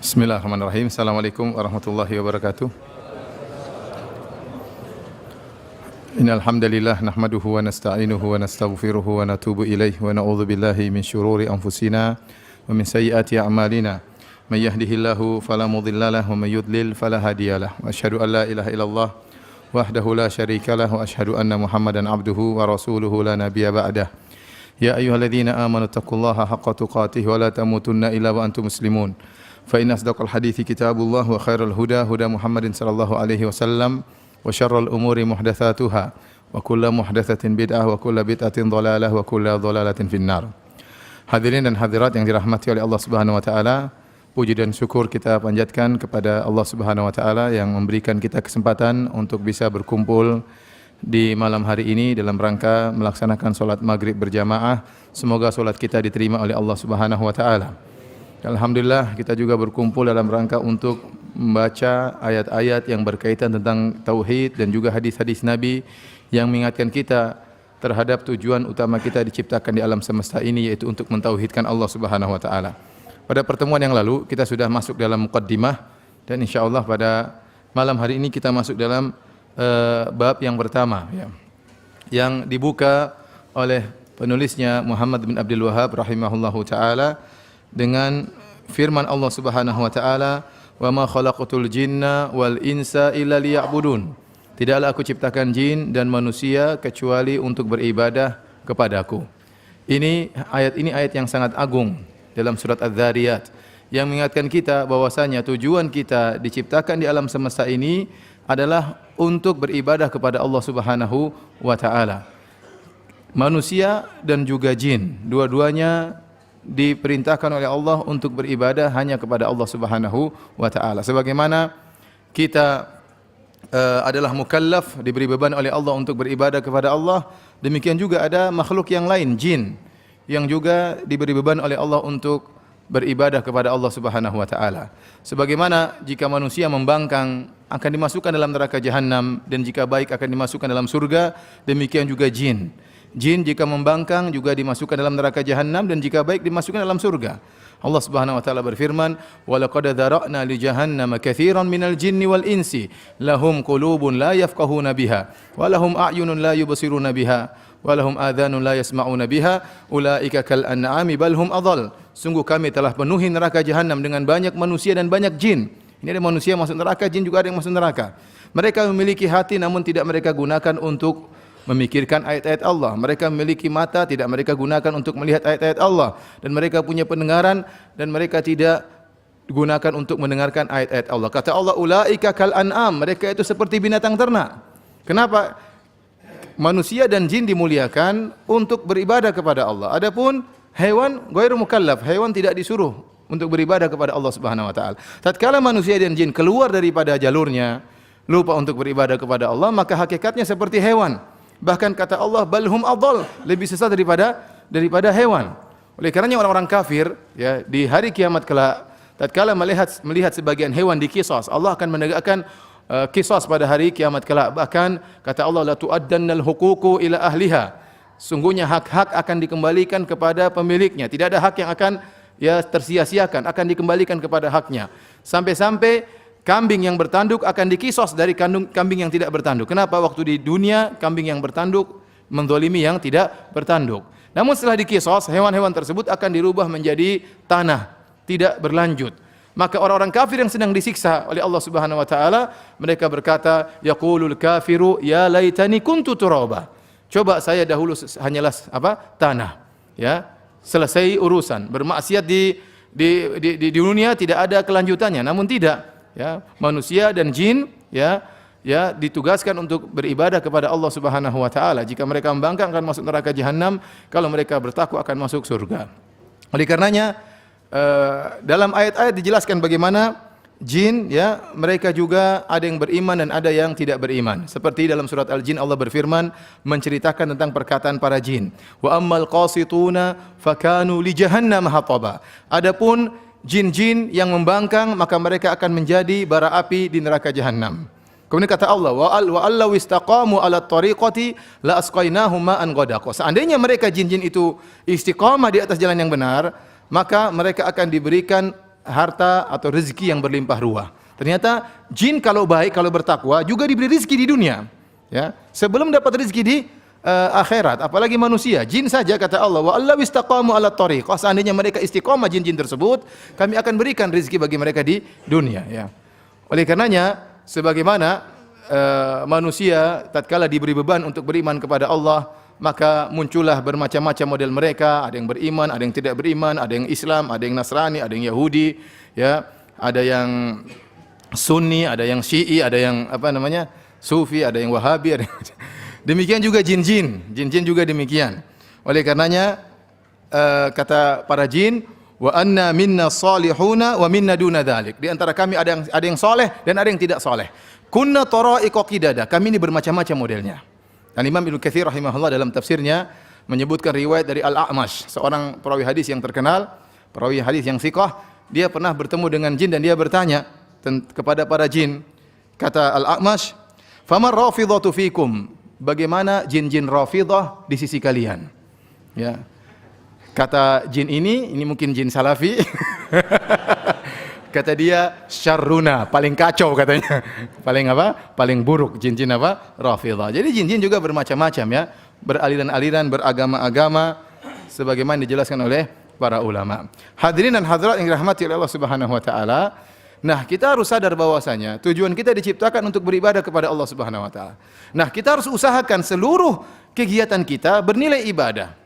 Bismillahirrahmanirrahim. Assalamualaikum warahmatullahi wabarakatuh. Innal hamdalillah nahmaduhu wa nasta'inuhu wa nastaghfiruhu wa natubu ilaihi wa na'udzu billahi min syururi anfusina wa min sayyiati a'malina. May yahdihillahu fala mudhillalah wa may yudlil fala hadiyalah. Wa asyhadu an la ilaha illallah wahdahu la syarikalah wa asyhadu anna Muhammadan abduhu wa rasuluhu la nabiyya ba'dah. Ya ayyuhalladzina amanu taqullaha haqqa tuqatih wa la tamutunna illa wa antum muslimun. Fa inna asdaqal hadithi kitabullah wa khairal huda huda Muhammadin sallallahu alaihi wasallam wa syarrul umuri muhdatsatuha wa kullu muhdatsatin bid'ah wa kullu bid'atin dhalalah wa kullu dhalalatin finnar. Hadirin dan hadirat yang dirahmati oleh Allah Subhanahu wa taala, puji dan syukur kita panjatkan kepada Allah Subhanahu wa taala yang memberikan kita kesempatan untuk bisa berkumpul di malam hari ini dalam rangka melaksanakan solat maghrib berjamaah. Semoga solat kita diterima oleh Allah Subhanahu wa taala. Alhamdulillah kita juga berkumpul dalam rangka untuk membaca ayat-ayat yang berkaitan tentang tauhid dan juga hadis-hadis Nabi yang mengingatkan kita terhadap tujuan utama kita diciptakan di alam semesta ini, yaitu untuk mentauhidkan Allah Subhanahu wa taala. Pada pertemuan yang lalu kita sudah masuk dalam muqaddimah dan insyaallah pada malam hari ini kita masuk dalam bab yang pertama ya, yang dibuka oleh penulisnya Muhammad bin Abdul Wahhab rahimahullahu taala dengan firman Allah Subhanahu wa taala, "Wa ma khalaqatul jinna wal insa illa liya'budun." Tidaklah aku ciptakan jin dan manusia kecuali untuk beribadah kepadaku. Ini ayat yang sangat agung dalam surat Az-Zariyat yang mengingatkan kita bahwasanya tujuan kita diciptakan di alam semesta ini adalah untuk beribadah kepada Allah Subhanahu wa taala. Manusia dan juga jin, dua-duanya diperintahkan oleh Allah untuk beribadah hanya kepada Allah Subhanahu wa taala. Sebagaimana kita adalah mukallaf, diberi beban oleh Allah untuk beribadah kepada Allah, demikian juga ada makhluk yang lain, jin, yang juga diberi beban oleh Allah untuk beribadah kepada Allah Subhanahu wa taala. Sebagaimana jika manusia membangkang akan dimasukkan dalam neraka jahanam dan jika baik akan dimasukkan dalam surga, demikian juga jin. Jin jika membangkang juga dimasukkan dalam neraka jahanam dan jika baik dimasukkan dalam surga. Allah Subhanahu wa taala berfirman, "Wa laqad dzara'na li jahannama katsiran minal jinni wal insi lahum qulubun la yafqahuna biha wa lahum a'yunun la yubsiruna biha wa lahum adhanun la yasma'una biha ulaika kal an'ami bal hum adall." Sungguh kami telah penuhi neraka jahanam dengan banyak manusia dan banyak jin. Ini ada manusia masuk neraka, jin juga ada yang masuk neraka. Mereka memiliki hati namun tidak mereka gunakan untuk memikirkan ayat-ayat Allah. Mereka memiliki mata, tidak mereka gunakan untuk melihat ayat-ayat Allah. Dan mereka punya pendengaran dan mereka tidak gunakan untuk mendengarkan ayat-ayat Allah. Kata Allah, ulaika kal an'am, mereka itu seperti binatang ternak. Kenapa? Manusia dan jin dimuliakan untuk beribadah kepada Allah. Adapun hewan ghairu mukallaf, hewan tidak disuruh untuk beribadah kepada Allah Subhanahu wa taala. Tatkala manusia dan jin keluar daripada jalurnya, lupa untuk beribadah kepada Allah, maka hakikatnya seperti hewan. Bahkan kata Allah, balhum adall, lebih sesat daripada hewan. Oleh karenanya orang-orang kafir ya di hari kiamat kelak tatkala melihat sebagian hewan diqisas, Allah akan menegakkan qisas pada hari kiamat kelak. Bahkan kata Allah, la tu'addannal huququ ila ahliha. Sungguhnya hak-hak akan dikembalikan kepada pemiliknya. Tidak ada hak yang akan tersia-siakan, akan dikembalikan kepada haknya. Sampai-sampai kambing yang bertanduk akan dikisos dari kambing yang tidak bertanduk. Kenapa? Waktu di dunia kambing yang bertanduk menzalimi yang tidak bertanduk. Namun setelah dikisos, hewan-hewan tersebut akan dirubah menjadi tanah, tidak berlanjut. Maka orang-orang kafir yang sedang disiksa oleh Allah Subhanahu wa taala, mereka berkata, yaqulul kafiru ya laitani kuntu turaba. Coba saya dahulu hanyalah tanah. Ya, selesai urusan. Bermaksiat di dunia tidak ada kelanjutannya. Namun tidak. Ya, manusia dan jin ya ditugaskan untuk beribadah kepada Allah Subhanahu wa taala. Jika mereka membangkang akan masuk neraka jahanam, kalau mereka bertakwa akan masuk surga. Oleh karenanya dalam ayat-ayat dijelaskan bagaimana jin ya mereka juga ada yang beriman dan ada yang tidak beriman. Seperti dalam surat Al-Jin Allah berfirman menceritakan tentang perkataan para jin. Wa ammal qasituna fakanu li jahannam hataba. Adapun jin-jin yang membangkang maka mereka akan menjadi bara api di neraka jahanam. Kemudian kata Allah, wa allau istaqamu ala tariqati la asqainahum ma'an ghadaqa. Seandainya mereka jin-jin itu istiqamah di atas jalan yang benar, maka mereka akan diberikan harta atau rezeki yang berlimpah ruah. Ternyata jin kalau baik, kalau bertakwa juga diberi rezeki di dunia. Ya, sebelum dapat rezeki di akhirat, apalagi manusia. Jin saja kata Allah, wa allaw istaqamu ala thariqah, seandainya mereka istiqamah jin-jin tersebut, kami akan berikan rezeki bagi mereka di dunia, ya. Oleh karenanya, sebagaimana manusia tatkala diberi beban untuk beriman kepada Allah, maka muncullah bermacam-macam model mereka, ada yang beriman, ada yang tidak beriman, ada yang Islam, ada yang Nasrani, ada yang Yahudi, ya, ada yang Sunni, ada yang Syi'i, ada yang Sufi, ada yang Wahabi, ada yang demikian juga jin-jin juga demikian. Oleh karenanya kata para jin, wa anna minna salihuna wa minna duna dzalik. Di antara kami ada yang saleh dan ada yang tidak saleh. Kunna tara'iqa qidada. Kami ini bermacam-macam modelnya. Dan Imam Ibnu Katsir rahimahullah dalam tafsirnya menyebutkan riwayat dari Al-A'mash, seorang perawi hadis yang terkenal, perawi hadis yang thiqah. Dia pernah bertemu dengan jin dan dia bertanya kepada para jin. Kata Al-A'mash, "Faman rafidhatu fikum?" Bagaimana jin-jin Rafidah di sisi kalian? Ya. Kata jin ini mungkin jin Salafi. Kata dia, syarruna, paling kacau katanya. Paling Paling buruk jin-jin Rafidah. Jadi jin-jin juga bermacam-macam, ya. Beraliran-aliran, beragama-agama sebagaimana dijelaskan oleh para ulama. Hadirin dan hadirat yang dirahmati oleh Allah Subhanahu wa taala. Nah, kita harus sadar bahwasanya tujuan kita diciptakan untuk beribadah kepada Allah Subhanahu wa taala. Nah, kita harus usahakan seluruh kegiatan kita bernilai ibadah.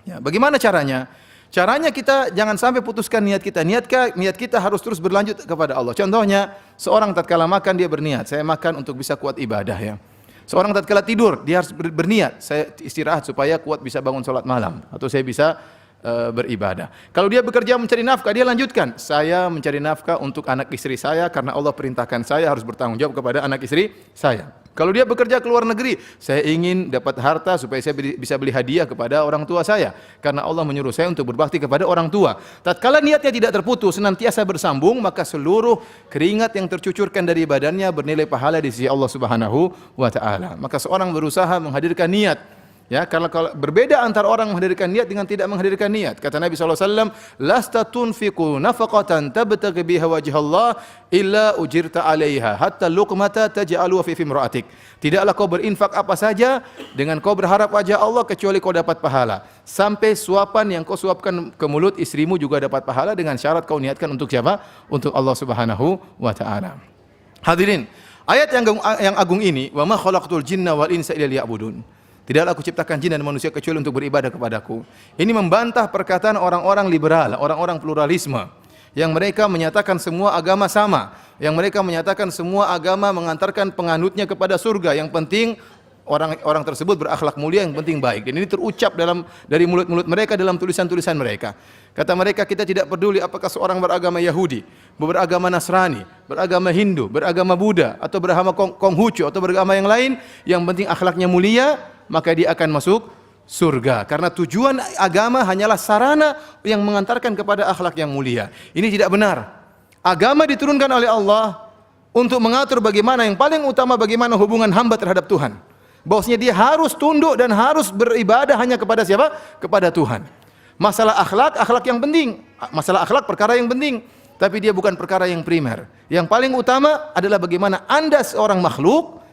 Ya, bagaimana caranya? Caranya kita jangan sampai putuskan niat kita. Niat kita harus terus berlanjut kepada Allah. Contohnya, seorang tatkala makan dia berniat, saya makan untuk bisa kuat ibadah, ya. Seorang tatkala tidur dia harus berniat, saya istirahat supaya kuat bisa bangun salat malam atau saya bisa beribadah. Kalau dia bekerja mencari nafkah, dia lanjutkan, saya mencari nafkah untuk anak istri saya karena Allah perintahkan saya harus bertanggung jawab kepada anak istri saya. Kalau dia bekerja ke luar negeri, saya ingin dapat harta supaya saya bisa beli hadiah kepada orang tua saya karena Allah menyuruh saya untuk berbakti kepada orang tua. Tatkala niatnya tidak terputus, senantiasa bersambung, maka seluruh keringat yang tercucurkan dari badannya bernilai pahala di sisi Allah Subhanahu wa taala. Maka seorang berusaha menghadirkan niat. Ya, kalau berbeda antara orang menghadirkan niat dengan tidak menghadirkan niat. Kata Nabi SAW, lasta tunfiqu nafaqatan tabtaghi biha wajhallah illa ujirta 'alaiha hatta luqmata taj'alu fi imra'atik. Tidaklah kau berinfak apa saja dengan kau berharap wajah Allah kecuali kau dapat pahala. Sampai suapan yang kau suapkan ke mulut istrimu juga dapat pahala dengan syarat kau niatkan untuk siapa? Untuk Allah Subhanahu wa taala. Hadirin, ayat yang agung ini, wa ma khalaqtul jinna wal insa illa liya'budun. Tidaklah aku ciptakan jin dan manusia kecuali untuk beribadah kepadaku. Ini membantah perkataan orang-orang liberal, orang-orang pluralisme, yang mereka menyatakan semua agama sama, yang mereka menyatakan semua agama mengantarkan penganutnya kepada surga. Yang penting orang tersebut berakhlak mulia, yang penting baik. Dan ini terucap dari mulut-mulut mereka dalam tulisan-tulisan mereka. Kata mereka, kita tidak peduli apakah seorang beragama Yahudi, beragama Nasrani, beragama Hindu, beragama Buddha, atau beragama Konghucu, atau beragama yang lain, yang penting akhlaknya mulia, maka dia akan masuk surga. Karena tujuan agama hanyalah sarana yang mengantarkan kepada akhlak yang mulia. Ini tidak benar. Agama diturunkan oleh Allah untuk mengatur bagaimana yang paling utama, bagaimana hubungan hamba terhadap Tuhan. Bahwasanya dia harus tunduk dan harus beribadah hanya kepada siapa? Kepada Tuhan. Masalah akhlak yang penting. Masalah akhlak perkara yang penting, tapi dia bukan perkara yang primer. Yang paling utama adalah bagaimana Anda seorang makhluk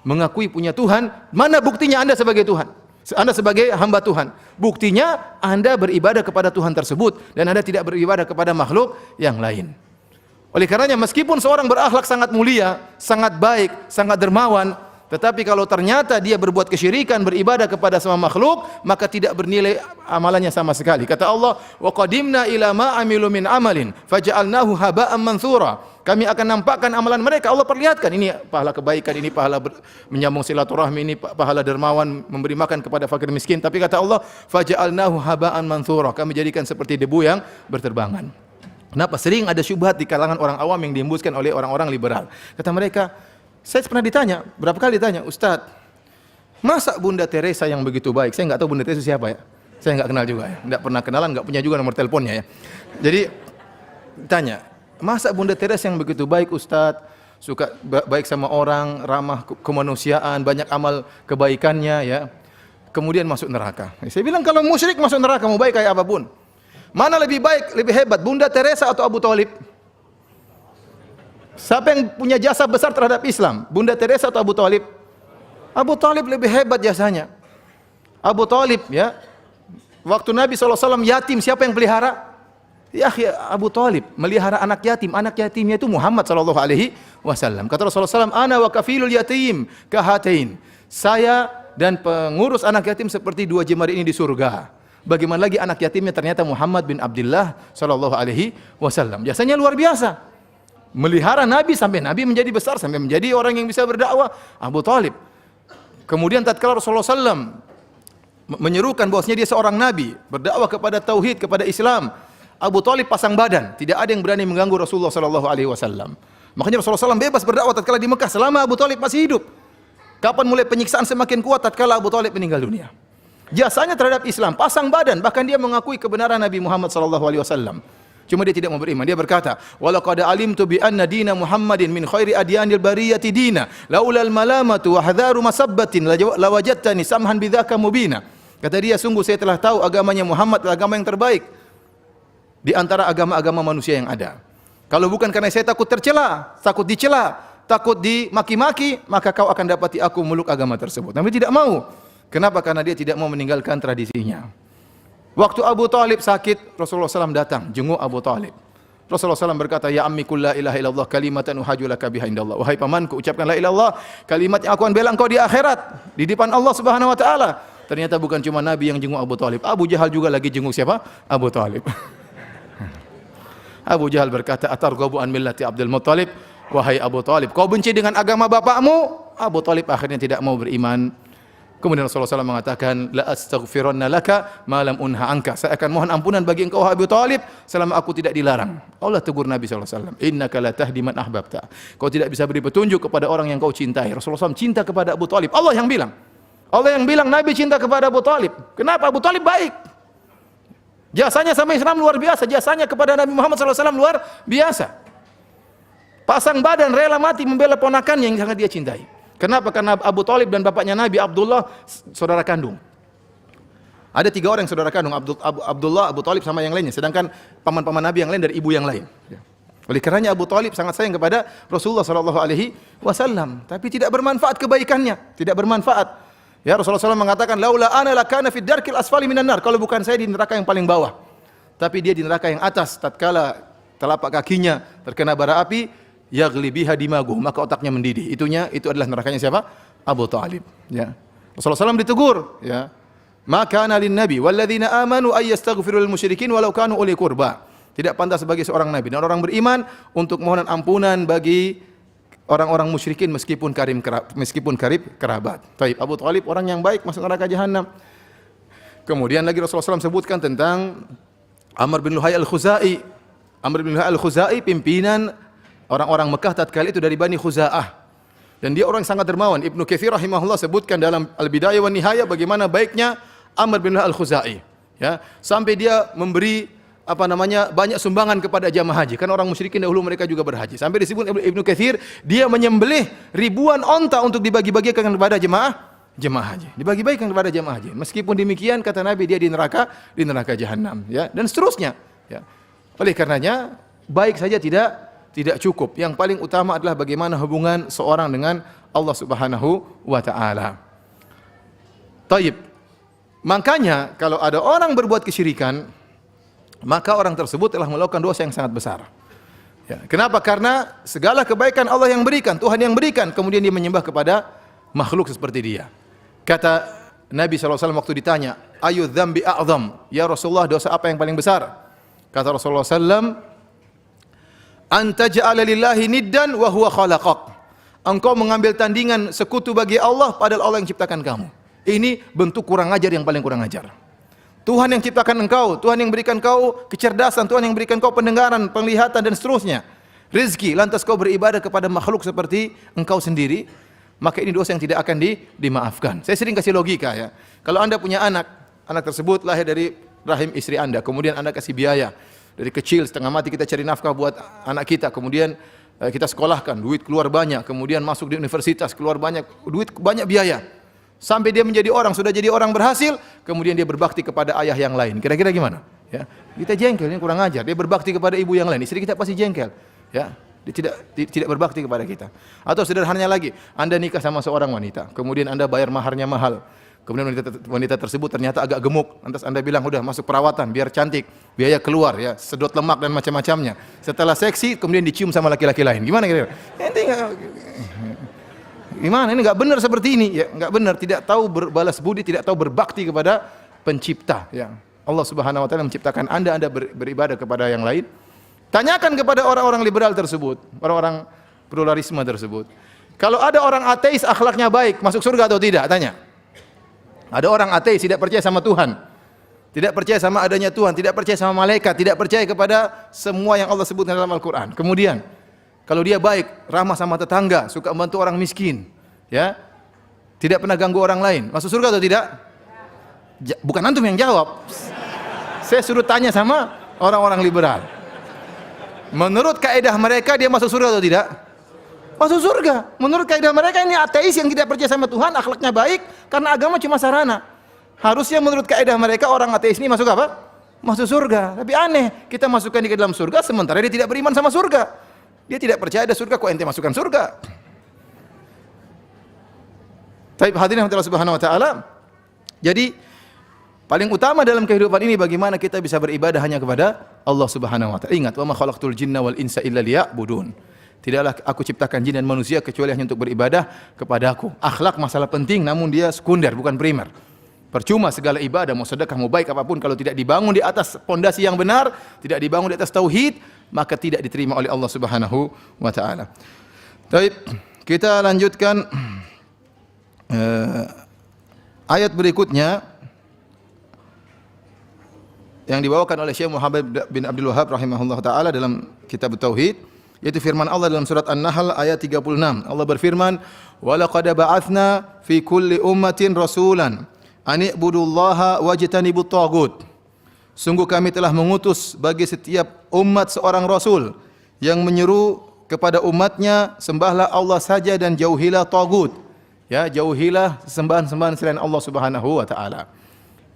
mengakui punya Tuhan. Mana buktinya Anda sebagai Tuhan? Anda sebagai hamba Tuhan. Buktinya Anda beribadah kepada Tuhan tersebut dan Anda tidak beribadah kepada makhluk yang lain. Oleh karenanya, meskipun seorang berakhlak sangat mulia, sangat baik, sangat dermawan, tetapi kalau ternyata dia berbuat kesyirikan, beribadah kepada sama makhluk, maka tidak bernilai amalannya sama sekali. Kata Allah, wa qadimna ila ma amilu min amalin faja'alnahu haba'an manthura. Kami akan nampakkan amalan mereka. Allah perlihatkan, ini pahala kebaikan, ini pahala menyambung silaturahmi, ini pahala dermawan, memberi makan kepada fakir miskin. Tapi kata Allah, faja'alnahu haba'an manthura. Kami jadikan seperti debu yang berterbangan. Kenapa? Sering ada syubhat di kalangan orang awam yang dihembuskan oleh orang-orang liberal. Kata mereka, saya pernah ditanya, berapa kali ditanya, Ustaz, masa Bunda Teresa yang begitu baik? Saya enggak tahu Bunda Teresa siapa, ya. Saya enggak kenal juga, ya. Enggak pernah kenalan, enggak punya juga nomor teleponnya, ya. Jadi ditanya, masa Bunda Teresa yang begitu baik, Ustaz, suka baik sama orang, ramah kemanusiaan, banyak amal kebaikannya, ya. Kemudian masuk neraka. Saya bilang, kalau musyrik masuk neraka mau baik kayak apapun. Mana lebih baik, lebih hebat, Bunda Teresa atau Abu Thalib? Siapa yang punya jasa besar terhadap Islam? Bunda Teresa atau Abu Thalib? Abu Thalib lebih hebat jasanya. Abu Thalib, ya. Waktu Nabi SAW yatim, siapa yang pelihara? Ya, Abu Thalib melihara anak yatim. Anak yatimnya itu Muhammad SAW. Kata Rasulullah SAW, ana wa kafilul yatim kahatain. Saya dan pengurus anak yatim seperti dua jemari ini di surga. Bagaimana lagi anak yatimnya ternyata Muhammad bin Abdullah SAW. Jasanya luar biasa. Melihara Nabi sampai Nabi menjadi besar, sampai menjadi orang yang bisa berdakwah. Abu Thalib. Kemudian tatkala Rasulullah SAW menyerukan bahwasanya dia seorang Nabi, berdakwah kepada tauhid, kepada Islam, Abu Thalib pasang badan. Tidak ada yang berani mengganggu Rasulullah SAW. Makanya Rasulullah SAW bebas berdakwah tatkala di Mekah selama Abu Thalib masih hidup. Kapan mulai penyiksaan semakin kuat tatkala Abu Thalib meninggal dunia. Jasanya terhadap Islam, pasang badan, bahkan dia mengakui kebenaran Nabi Muhammad SAW. Cuma dia tidak mau beriman. Dia berkata, "Walaqad alimtu bi anna dina Muhammadin min khairi adyanil bariyati dina, laulal malamatu wa hadharu masabbatin lawajadtani samhan bidzaka mubina." Kata dia, sungguh saya telah tahu agamanya Muhammad adalah agama yang terbaik di antara agama-agama manusia yang ada. Kalau bukan karena saya takut tercela, takut dicela, takut dimaki-maki, maka kau akan dapati aku meluk agama tersebut. Nabi tidak mau. Kenapa? Karena dia tidak mau meninggalkan tradisinya. Waktu Abu Thalib sakit, Rasulullah SAW datang, jenguk Abu Thalib. Rasulullah SAW berkata, "Ya ammi qul la ilaha illallah kalimatan uhaju laka biha indallah." Wahai pamanku, ucapkan la ilaha illallah, kalimat yang aku akan bela engkau di akhirat, di depan Allah Subhanahu wa taala. Ternyata bukan cuma Nabi yang jenguk Abu Thalib. Abu Jahal juga lagi jenguk siapa? Abu Thalib. Abu Jahal berkata, "Atarghabu an millati Abdul Muttalib?" Wahai Abu Thalib, kau benci dengan agama bapakmu? Abu Thalib akhirnya tidak mau beriman. Kemudian Rasulullah SAW mengatakan, "La astaghfiranna laka ma lam unha anka." Saya akan mohon ampunan bagi engkau Abu Thalib selama aku tidak dilarang. Allah tegur Nabi SAW, "Innaka la tahdi man ahbabta." Kau tidak bisa beri petunjuk kepada orang yang kau cintai. Rasulullah SAW cinta kepada Abu Thalib. Allah yang bilang. Allah yang bilang Nabi cinta kepada Abu Thalib. Kenapa? Abu Thalib baik. Jasanya sama Islam luar biasa. Jasanya kepada Nabi Muhammad SAW luar biasa. Pasang badan, rela mati membela ponakannya yang sangat dia cintai. Kenapa? Karena Abu Thalib dan bapaknya Nabi Abdullah saudara kandung. Ada 3 orang yang saudara kandung, Abdullah, Abu Thalib sama yang lainnya. Sedangkan paman-paman Nabi yang lain dari ibu yang lain. Oleh karenanya Abu Thalib sangat sayang kepada Rasulullah SAW. Tapi tidak bermanfaat kebaikannya, tidak bermanfaat. Ya, Rasulullah SAW mengatakan, "Laula ana lakana fid darkil asfali minan nar." Kalau bukan saya di neraka yang paling bawah. Tapi dia di neraka yang atas. Tatkala telapak kakinya terkena bara api, yaghli biha dimaguh, maka otaknya mendidih. Itu adalah nerakanya siapa? Abu Thalib. Ya. Rasulullah SAW ditegur. Ya. Maka kana lin nabi walladzina amanu ay yastaghfiru lil musyrikin walau kanu uli qurba. Tidak pantas bagi seorang nabi dan orang beriman untuk mohon ampunan bagi orang-orang musyrikin meskipun karib kerabat. Taib, Abu Thalib orang yang baik masuk neraka jahanam. Kemudian lagi Rasulullah SAW sebutkan tentang Amr bin Luhai al-Khuzai. Amr bin Luhai al-Khuzai pimpinan orang-orang Mekah tatkala itu dari Bani Khuza'ah. Dan dia orang yang sangat dermawan. Ibnu Katsir rahimahullah sebutkan dalam Al-Bidayah wa Nihayah bagaimana baiknya Amr bin Luhai al-Khuzai. Ya, sampai dia memberi banyak sumbangan kepada jamaah haji. Kan orang musyrikin dahulu mereka juga berhaji. Sampai disebut Ibnu Katsir dia menyembelih ribuan onta untuk dibagi-bagikan kepada jemaah haji. Dibagi-bagikan kepada jemaah haji. Meskipun demikian kata Nabi dia di neraka jahanam, ya, dan seterusnya, ya. Oleh karenanya baik saja tidak cukup. Yang paling utama adalah bagaimana hubungan seorang dengan Allah Subhanahu wa taala. Taib. Makanya kalau ada orang berbuat kesyirikan, maka orang tersebut telah melakukan dosa yang sangat besar. Ya, kenapa? Karena segala kebaikan Allah yang berikan, Tuhan yang berikan, kemudian dia menyembah kepada makhluk seperti dia. Kata Nabi SAW waktu ditanya, "Ayu dzambi a'zam?" Ya Rasulullah, dosa apa yang paling besar? Kata Rasulullah SAW, "Anta ja'ala lillahi niddan wa huwa khalaqak." Engkau mengambil tandingan sekutu bagi Allah padahal Allah yang ciptakan kamu. Ini bentuk kurang ajar yang paling kurang ajar. Tuhan yang ciptakan engkau, Tuhan yang berikan kau kecerdasan, Tuhan yang berikan kau pendengaran, penglihatan dan seterusnya. Rezeki, lantas kau beribadah kepada makhluk seperti engkau sendiri, maka ini dosa yang tidak akan dimaafkan. Saya sering kasih logika, ya. Kalau Anda punya anak tersebut lahir dari rahim istri Anda, kemudian Anda kasih biaya. Dari kecil setengah mati kita cari nafkah buat anak kita, kemudian kita sekolahkan, duit keluar banyak, kemudian masuk di universitas, keluar banyak, duit banyak biaya. Sampai dia menjadi orang, sudah jadi orang berhasil, kemudian dia berbakti kepada ayah yang lain. Kira-kira gimana? Ya, kita jengkel, ini kurang ajar. Dia berbakti kepada ibu yang lain, istri kita pasti jengkel. Ya, dia tidak berbakti kepada kita. Atau sederhananya lagi, Anda nikah sama seorang wanita, kemudian Anda bayar maharnya mahal. Kemudian wanita tersebut ternyata agak gemuk. Lantas Anda bilang, udah masuk perawatan biar cantik, biaya keluar ya, sedot lemak dan macam-macamnya. Setelah seksi kemudian dicium sama laki-laki lain. Gimana kira-kira? Gimana? Ini enggak benar seperti ini. Ya, enggak benar, tidak tahu berbalas budi, tidak tahu berbakti kepada pencipta, ya. Allah Subhanahu wa taala menciptakan Anda beribadah kepada yang lain. Tanyakan kepada orang-orang liberal tersebut, orang-orang pluralisme tersebut. Kalau ada orang ateis akhlaknya baik, masuk surga atau tidak? Tanya. Ada orang ateis tidak percaya sama Tuhan, tidak percaya sama adanya Tuhan, tidak percaya sama malaikat, tidak percaya kepada semua yang Allah sebutkan dalam Al-Qur'an. Kemudian kalau dia baik, ramah sama tetangga, suka membantu orang miskin, ya, tidak pernah ganggu orang lain, masuk surga atau tidak? Bukan antum yang jawab. Saya suruh tanya sama orang-orang liberal. Menurut kaidah mereka dia masuk surga atau tidak? Masuk surga. Menurut kaidah mereka ini ateis yang tidak percaya sama Tuhan, akhlaknya baik karena agama cuma sarana. Harusnya menurut kaidah mereka orang ateis ini masuk apa? Masuk surga. Tapi aneh, kita masukkan dia ke dalam surga sementara dia tidak beriman sama surga. Dia tidak percaya ada surga, kok ente masukkan surga? Baik, hadirin Allah Subhanahu wa taala. Jadi paling utama dalam kehidupan ini bagaimana kita bisa beribadah hanya kepada Allah Subhanahu wa taala. Ingat, wa ma khalaqtul jinna wal insa illa liya'budun. Tidaklah aku ciptakan jin dan manusia kecuali hanya untuk beribadah kepadaku. Akhlak masalah penting namun dia sekunder bukan primer. Percuma segala ibadah, mau sedekah, mau baik apapun kalau tidak dibangun di atas pondasi yang benar, tidak dibangun di atas tauhid, maka tidak diterima oleh Allah Subhanahu wa taala. Baik, kita lanjutkan ayat berikutnya yang dibawakan oleh Syekh Muhammad bin Abdul Wahhab rahimahullah taala dalam kitab Tauhid, yaitu firman Allah dalam surat An-Nahl ayat 36. Allah berfirman, "Wa laqad ba'atsna fi kulli ummatin rasulan an i'budullaha wajtanibut taghut." Sungguh kami telah mengutus bagi setiap umat seorang rasul yang menyeru kepada umatnya, sembahlah Allah saja dan jauhilah taghut. Ya, jauhilah sembahan-sembahan selain Allah Subhanahu wa taala.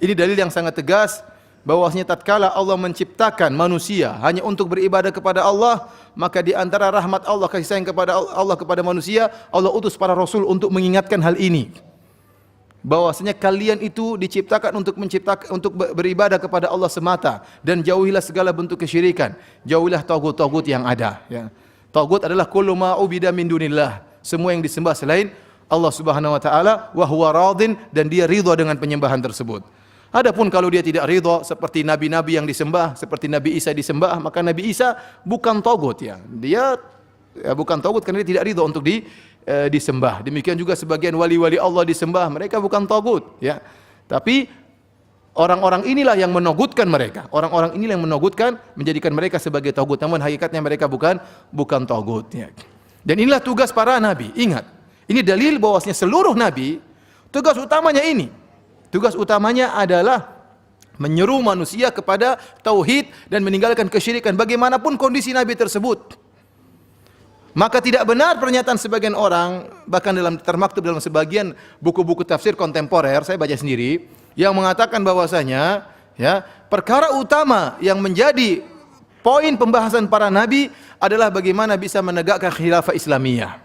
Ini dalil yang sangat tegas bahwasanya tatkala Allah menciptakan manusia hanya untuk beribadah kepada Allah, maka di antara rahmat Allah, kasih sayang kepada Allah kepada manusia, Allah utus para rasul untuk mengingatkan hal ini. Bahwasanya kalian itu diciptakan untuk beribadah kepada Allah semata dan jauhilah segala bentuk kesyirikan, jauhilah tagut-tagut yang ada, ya. Tagut adalah kullu ma ubida min dunillah, semua yang disembah selain Allah Subhanahu wa taala, wa huwa radin, dan dia ridha dengan penyembahan tersebut. Adapun kalau dia tidak ridha seperti nabi-nabi yang disembah, seperti Nabi Isa disembah, maka Nabi Isa bukan tagut, ya. Dia bukan tagut karena dia tidak ridha untuk disembah. Demikian juga sebagian wali-wali Allah disembah, mereka bukan tagut, ya. Tapi orang-orang inilah yang menogutkan mereka. Orang-orang inilah yang menogutkan, menjadikan mereka sebagai tagut. Namun hakikatnya mereka bukan tagut, ya. Dan inilah tugas para nabi. Ingat, ini dalil bahwasanya seluruh nabi tugas utamanya ini. Tugas utamanya adalah menyeru manusia kepada tauhid dan meninggalkan kesyirikan bagaimanapun kondisi nabi tersebut. Maka tidak benar pernyataan sebagian orang, bahkan termaktub dalam sebagian buku-buku tafsir kontemporer, saya baca sendiri, yang mengatakan bahwasanya, ya, perkara utama yang menjadi poin pembahasan para nabi adalah bagaimana bisa menegakkan khilafah Islamiyah.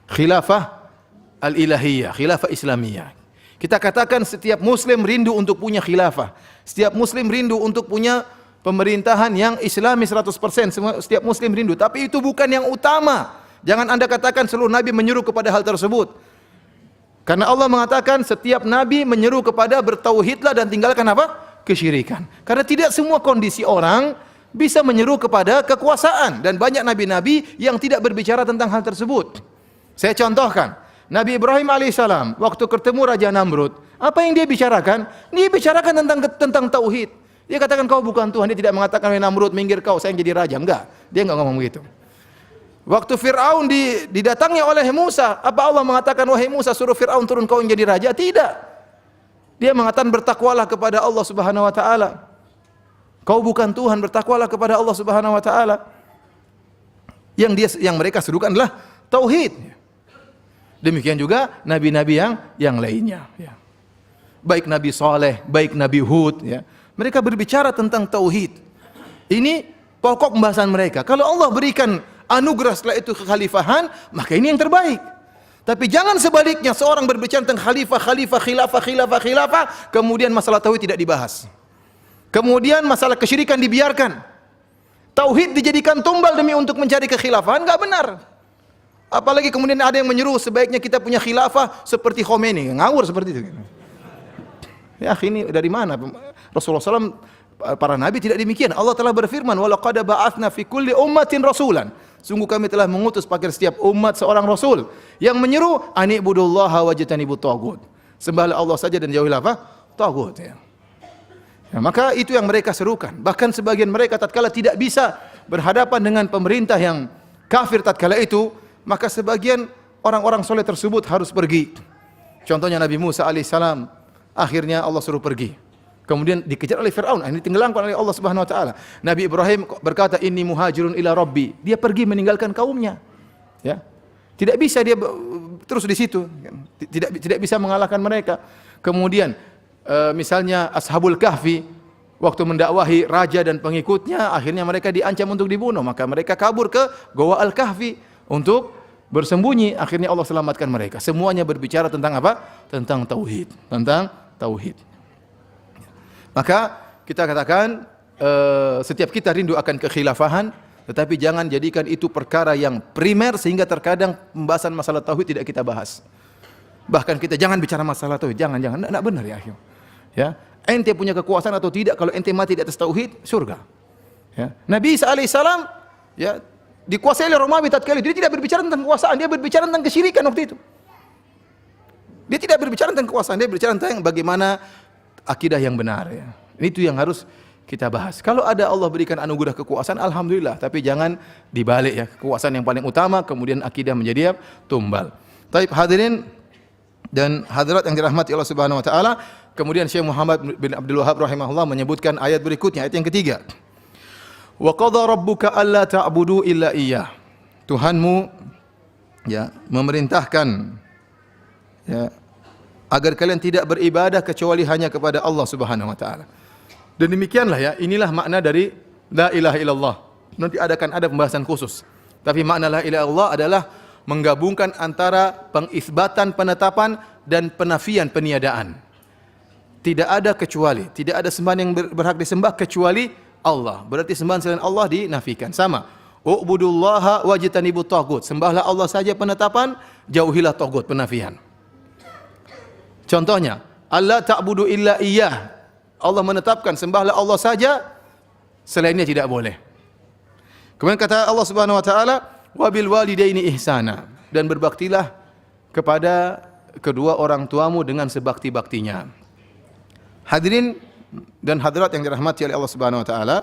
Khilafah al-ilahiyah, khilafah Islamiyah. Kita katakan setiap muslim rindu untuk punya khilafah. Setiap muslim rindu untuk punya pemerintahan yang islami 100%. Setiap muslim rindu. Tapi itu bukan yang utama. Jangan Anda katakan seluruh nabi menyuruh kepada hal tersebut. Karena Allah mengatakan setiap nabi menyeru kepada bertauhidlah dan tinggalkan apa? Kesyirikan. Karena tidak semua kondisi orang bisa menyeru kepada kekuasaan. Dan banyak nabi-nabi yang tidak berbicara tentang hal tersebut. Saya contohkan. Nabi Ibrahim alaihissalam waktu ketemu Raja Namrud, apa yang dia bicarakan? Dia bicarakan tentang tauhid. Dia katakan kau bukan Tuhan. Dia tidak mengatakan wahai Namrud minggir kau, saya yang jadi raja. Enggak, dia enggak ngomong begitu. Waktu Fir'aun didatangi oleh Musa, apa Allah mengatakan wahai Musa suruh Fir'aun turun kau yang jadi raja? Tidak. Dia mengatakan bertakwalah kepada Allah Subhanahu wa taala. Kau bukan Tuhan, bertakwalah kepada Allah Subhanahu wa taala. Yang mereka serukan adalah tauhid. Demikian juga nabi-nabi yang lainnya, ya. Baik Nabi Saleh, baik Nabi Hud, ya. Mereka berbicara tentang tauhid. Ini pokok pembahasan mereka. Kalau Allah berikan anugerah setelah itu kekhalifahan, maka ini yang terbaik. Tapi jangan sebaliknya, seorang berbicara tentang khilafah, kemudian masalah tauhid tidak dibahas. Kemudian masalah kesyirikan dibiarkan. Tauhid dijadikan tumbal demi untuk mencari kekhilafahan, enggak benar. Apalagi kemudian ada yang menyuruh sebaiknya kita punya khilafah seperti Khomeini, ngawur seperti itu. Ya, ini dari mana? Rasulullah SAW, para nabi tidak demikian. Allah telah berfirman, "Walaqad ba'atsna fi kulli ummatin rasulan." Sungguh kami telah mengutus pada setiap umat seorang rasul yang menyeru anibudullaha wajtanibut taghut. Sembahlah Allah saja dan jauhilah apa? Taghut, ya. Ya, maka itu yang mereka serukan. Bahkan sebagian mereka tatkala tidak bisa berhadapan dengan pemerintah yang kafir tatkala itu, maka sebagian orang-orang soleh tersebut harus pergi. Contohnya Nabi Musa alaihissalam, akhirnya Allah suruh pergi. Kemudian dikejar oleh Fir'aun, ini tenggelamkan oleh Allah Subhanahu wa taala. Nabi Ibrahim berkata, "Inni muhajirun ila Rabbi." Dia pergi meninggalkan kaumnya. Ya. Tidak bisa dia terus di situ. Tidak bisa mengalahkan mereka. Kemudian misalnya Ashabul Kahfi waktu mendakwahi raja dan pengikutnya, akhirnya mereka diancam untuk dibunuh, maka mereka kabur ke Goa Al-Kahfi untuk bersembunyi. Akhirnya Allah selamatkan mereka. Semuanya berbicara tentang apa? Tentang tauhid, tentang tauhid. Maka kita katakan setiap kita rindu akan kekhilafahan, tetapi jangan jadikan itu perkara yang primer sehingga terkadang pembahasan masalah tauhid tidak kita bahas. Bahkan kita jangan bicara masalah tauhid, jangan, enggak benar ya, akhir. Ya, ente punya kekuasaan atau tidak, kalau ente mati di atas tauhid, surga. Ya. Nabi Isa alaihissalam ya dikuasai oleh Romawi tatkala dia tidak berbicara tentang kekuasaan, dia berbicara tentang kesyirikan waktu itu. Dia tidak berbicara tentang kekuasaan, dia berbicara tentang bagaimana akidah yang benar, ya. Itu yang harus kita bahas. Kalau ada Allah berikan anugerah kekuasaan, alhamdulillah, tapi jangan dibalik, ya. Kekuasaan yang paling utama, kemudian akidah menjadi tumbal. Taib hadirin dan hadirat yang dirahmati Allah Subhanahu wa taala, kemudian Syekh Muhammad bin Abdul Wahhab rahimahullah menyebutkan ayat berikutnya, ayat yang ketiga. Wa qadha rabbuka alla ta'budu illa iyyah. Tuhanmu ya memerintahkan ya agar kalian tidak beribadah kecuali hanya kepada Allah Subhanahu wa taala. Dan demikianlah ya, inilah makna dari la ilaha illallah. Nanti ada pembahasan khusus. Tapi makna la ilaha illallah adalah menggabungkan antara pengisbatan penetapan dan penafian peniadaan. Tidak ada kecuali, tidak ada sembahan yang berhak disembah kecuali Allah. Berarti sembahan selain Allah dinafikan. Sama. U'budullaha wajtanibut taghut. Sembahlah Allah saja penetapan, jauhilah taghut penafian. Contohnya, Allah ta'budu illa iyyah. Allah menetapkan sembahlah Allah saja, selainnya tidak boleh. Kemudian kata Allah Subhanahu wa taala, wa bil walidaini ihsana, dan berbaktilah kepada kedua orang tuamu dengan sebakti-baktinya. Hadirin dan hadirat yang dirahmati oleh Allah Subhanahu wa taala,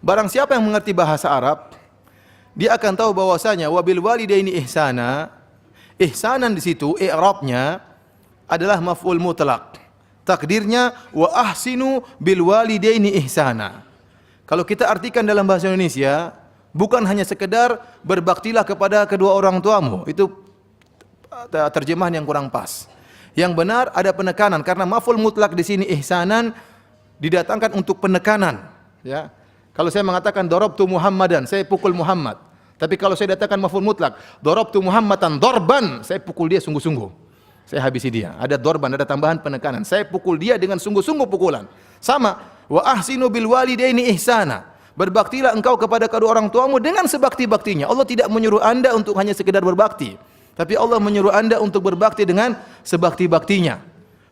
barang siapa yang mengerti bahasa Arab, dia akan tahu bahwasanya wa bil walidaini ihsana, ihsanan di situ i'rabnya adalah maf'ul mutlaq. Takdirnya wa ahsinu bil walidaini ihsana. Kalau kita artikan dalam bahasa Indonesia, bukan hanya sekedar berbaktilah kepada kedua orang tuamu. Itu terjemahan yang kurang pas. Yang benar ada penekanan, karena maf'ul mutlaq di sini ihsanan didatangkan untuk penekanan, ya. Kalau saya mengatakan darabtu Muhammadan, saya pukul Muhammad. Tapi kalau saya datangkan maf'ul mutlaq, darabtu Muhammadan darban, saya pukul dia sungguh-sungguh. Saya habisi dia. Ada dorban, ada tambahan penekanan. Saya pukul dia dengan sungguh-sungguh pukulan. Sama. Wa ahsinu bil walidaini ihsana. Berbaktilah engkau kepada kedua orang tuamu dengan sebakti-baktinya. Allah tidak menyuruh Anda untuk hanya sekedar berbakti, tapi Allah menyuruh Anda untuk berbakti dengan sebakti-baktinya.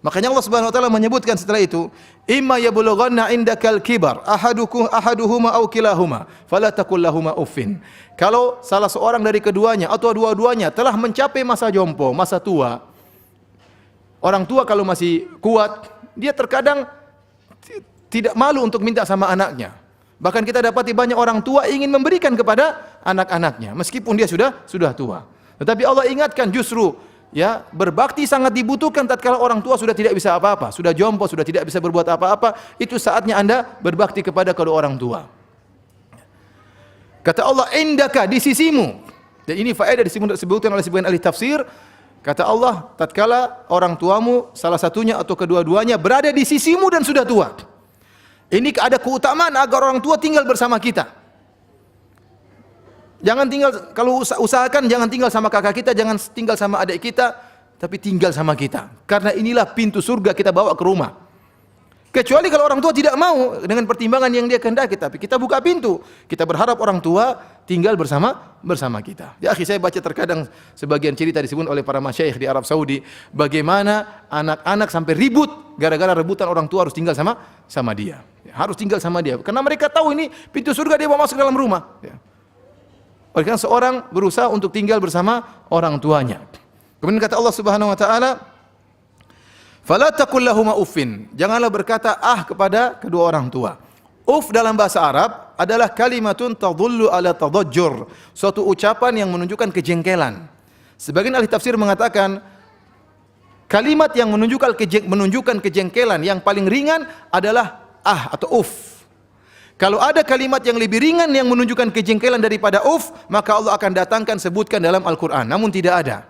Makanya Allah Subhanahu wa taala menyebutkan setelah itu, imma yablughanna indakal kibar ahaduhuma aw kilahuma fala taqul lahumu uffin. Kalau salah seorang dari keduanya atau dua-duanya telah mencapai masa jompo, masa tua. Orang tua kalau masih kuat, dia terkadang tidak malu untuk minta sama anaknya. Bahkan kita dapati banyak orang tua ingin memberikan kepada anak-anaknya meskipun dia sudah tua. Tetapi Allah ingatkan justru ya, berbakti sangat dibutuhkan tatkala orang tua sudah tidak bisa apa-apa, sudah jompo, sudah tidak bisa berbuat apa-apa, itu saatnya Anda berbakti kepada kedua orang tua. Kata Allah, indaka, di sisimu. Dan ini faedah disebutkan oleh sebagian ahli tafsir. Kata Allah, tatkala orang tuamu salah satunya atau kedua-duanya berada di sisimu dan sudah tua. Ini ada keutamaan agar orang tua tinggal bersama kita. Jangan tinggal, kalau usahakan jangan tinggal sama kakak kita, jangan tinggal sama adik kita, tapi tinggal sama kita. Karena inilah pintu surga kita bawa ke rumah. Kecuali kalau orang tua tidak mau dengan pertimbangan yang dia kehendaki, tapi kita buka pintu. Kita berharap orang tua tinggal bersama kita. Ya, akhi, saya baca terkadang sebagian cerita disebut oleh para masyayikh di Arab Saudi, bagaimana anak-anak sampai ribut gara-gara rebutan orang tua harus tinggal sama dia. Ya, harus tinggal sama dia. Karena mereka tahu ini pintu surga, dia mau masuk dalam rumah. Ya. Oleh karena seorang berusaha untuk tinggal bersama orang tuanya. Kemudian kata Allah Subhanahu wa taala, "Fala taqul lahuma uffin." Janganlah berkata kepada kedua orang tua. Uff dalam bahasa Arab adalah kalimatun tadullu ala tadajjur, suatu ucapan yang menunjukkan kejengkelan. Sebagian ahli tafsir mengatakan kalimat yang menunjukkan kejengkelan yang paling ringan adalah atau uff. Kalau ada kalimat yang lebih ringan yang menunjukkan kejengkelan daripada uff, maka Allah akan datangkan sebutkan dalam Al-Quran. Namun tidak ada.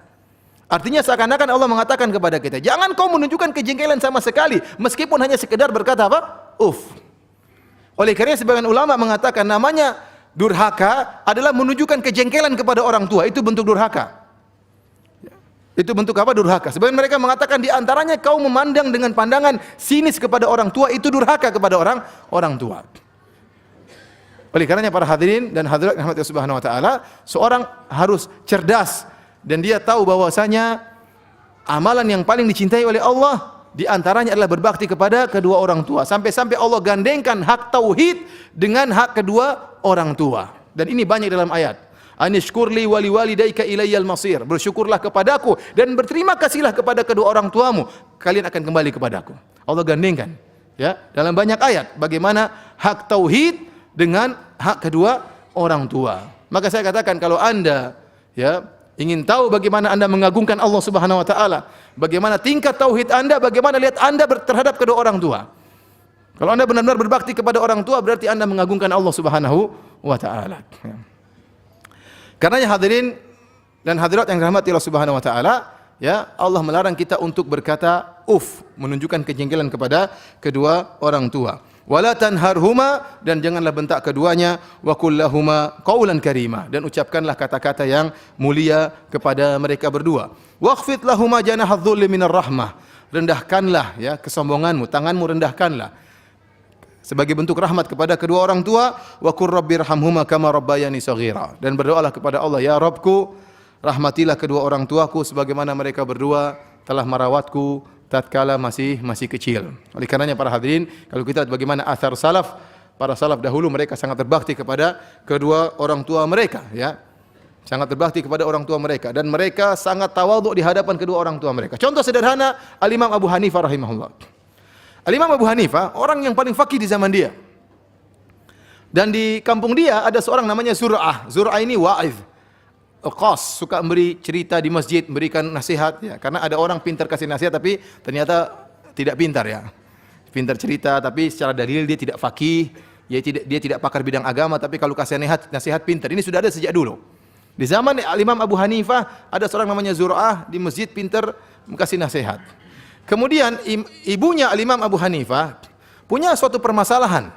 Artinya seakan-akan Allah mengatakan kepada kita, jangan kau menunjukkan kejengkelan sama sekali, meskipun hanya sekedar berkata apa? Uff. Oleh karena sebagian ulama mengatakan namanya durhaka adalah menunjukkan kejengkelan kepada orang tua. Itu bentuk durhaka. Itu bentuk apa? Durhaka. Sebagian mereka mengatakan di antaranya kau memandang dengan pandangan sinis kepada orang tua, itu durhaka kepada orang tua. Oleh karenanya para hadirin dan hadirat rahmat Subhanahu wa taala, seorang harus cerdas dan dia tahu bahwasanya amalan yang paling dicintai oleh Allah di antaranya adalah berbakti kepada kedua orang tua. Sampai-sampai Allah gandengkan hak tauhid dengan hak kedua orang tua. Dan ini banyak dalam ayat. Anishkurli wali walidayka ilayyal masir. Bersyukurlah kepadaku dan berterima kasihlah kepada kedua orang tuamu. Kalian akan kembali kepadaku. Allah gandengkan ya dalam banyak ayat bagaimana hak tauhid dengan hak kedua orang tua. Maka saya katakan kalau Anda ya ingin tahu bagaimana Anda mengagungkan Allah Subhanahu wa taala, bagaimana tingkat tauhid Anda, bagaimana lihat Anda terhadap kedua orang tua. Kalau Anda benar-benar berbakti kepada orang tua, berarti Anda mengagungkan Allah Subhanahu wa taala. Ya. Karenanya hadirin dan hadirat yang dirahmati Allah Subhanahu wa taala, ya, Allah melarang kita untuk berkata uff, menunjukkan kejengkelan kepada kedua orang tua. Wala tanharhuma, dan janganlah bentak keduanya, wa qul lahuma qaulan karima, dan ucapkanlah kata-kata yang mulia kepada mereka berdua. Waqfid lahuma janahadz dzulli minar rahmah, rendahkanlah ya kesombonganmu, tanganmu rendahkanlah sebagai bentuk rahmat kepada kedua orang tua. Wa qur rabbirhamhuma kama rabbayani shaghira, dan berdoalah kepada Allah, ya Rabbku, rahmatilah kedua orang tuaku sebagaimana mereka berdua telah merawatku tatkala masih kecil. Oleh karenanya para hadirin, kalau kita lihat bagaimana athar salaf, para salaf dahulu mereka sangat berbakti kepada kedua orang tua mereka, ya. Sangat berbakti kepada orang tua mereka dan mereka sangat tawadhu di hadapan kedua orang tua mereka. Contoh sederhana, Al-Imam Abu Hanifah rahimahullah. Al-Imam Abu Hanifah orang yang paling faqih di zaman dia. Dan di kampung dia ada seorang namanya Zur'ah. Zur'ah ini wa'iz. Qas, suka memberi cerita di masjid, memberikan nasihat ya. Karena ada orang pintar kasih nasihat tapi ternyata tidak pintar ya. Pintar cerita tapi secara dalil dia tidak faqih, dia tidak pakar bidang agama, tapi kalau kasih nasihat pintar. Ini sudah ada sejak dulu. Di zaman Imam Abu Hanifah ada seorang namanya Zur'ah di masjid pintar kasih nasihat. Kemudian ibunya Imam Abu Hanifah punya suatu permasalahan.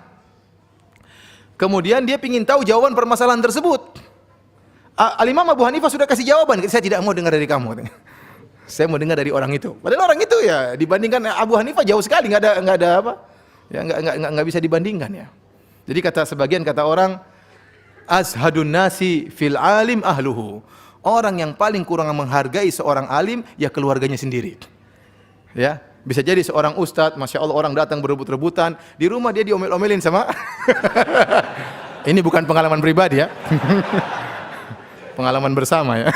Kemudian dia ingin tahu jawaban permasalahan tersebut. Al-Imam Abu Hanifah sudah kasih jawaban, saya tidak mau dengar dari kamu. Saya mau dengar dari orang itu. Padahal orang itu ya dibandingkan Abu Hanifah jauh sekali, enggak ada apa? Ya enggak bisa dibandingkan ya. Jadi sebagian kata orang azhadun nasi fil alim ahluhu. Orang yang paling kurang menghargai seorang alim ya keluarganya sendiri. Ya, bisa jadi seorang ustadz, masya Allah orang datang berebut-rebutan, di rumah dia diomel-omelin sama. Ini bukan pengalaman pribadi ya. Pengalaman bersama ya.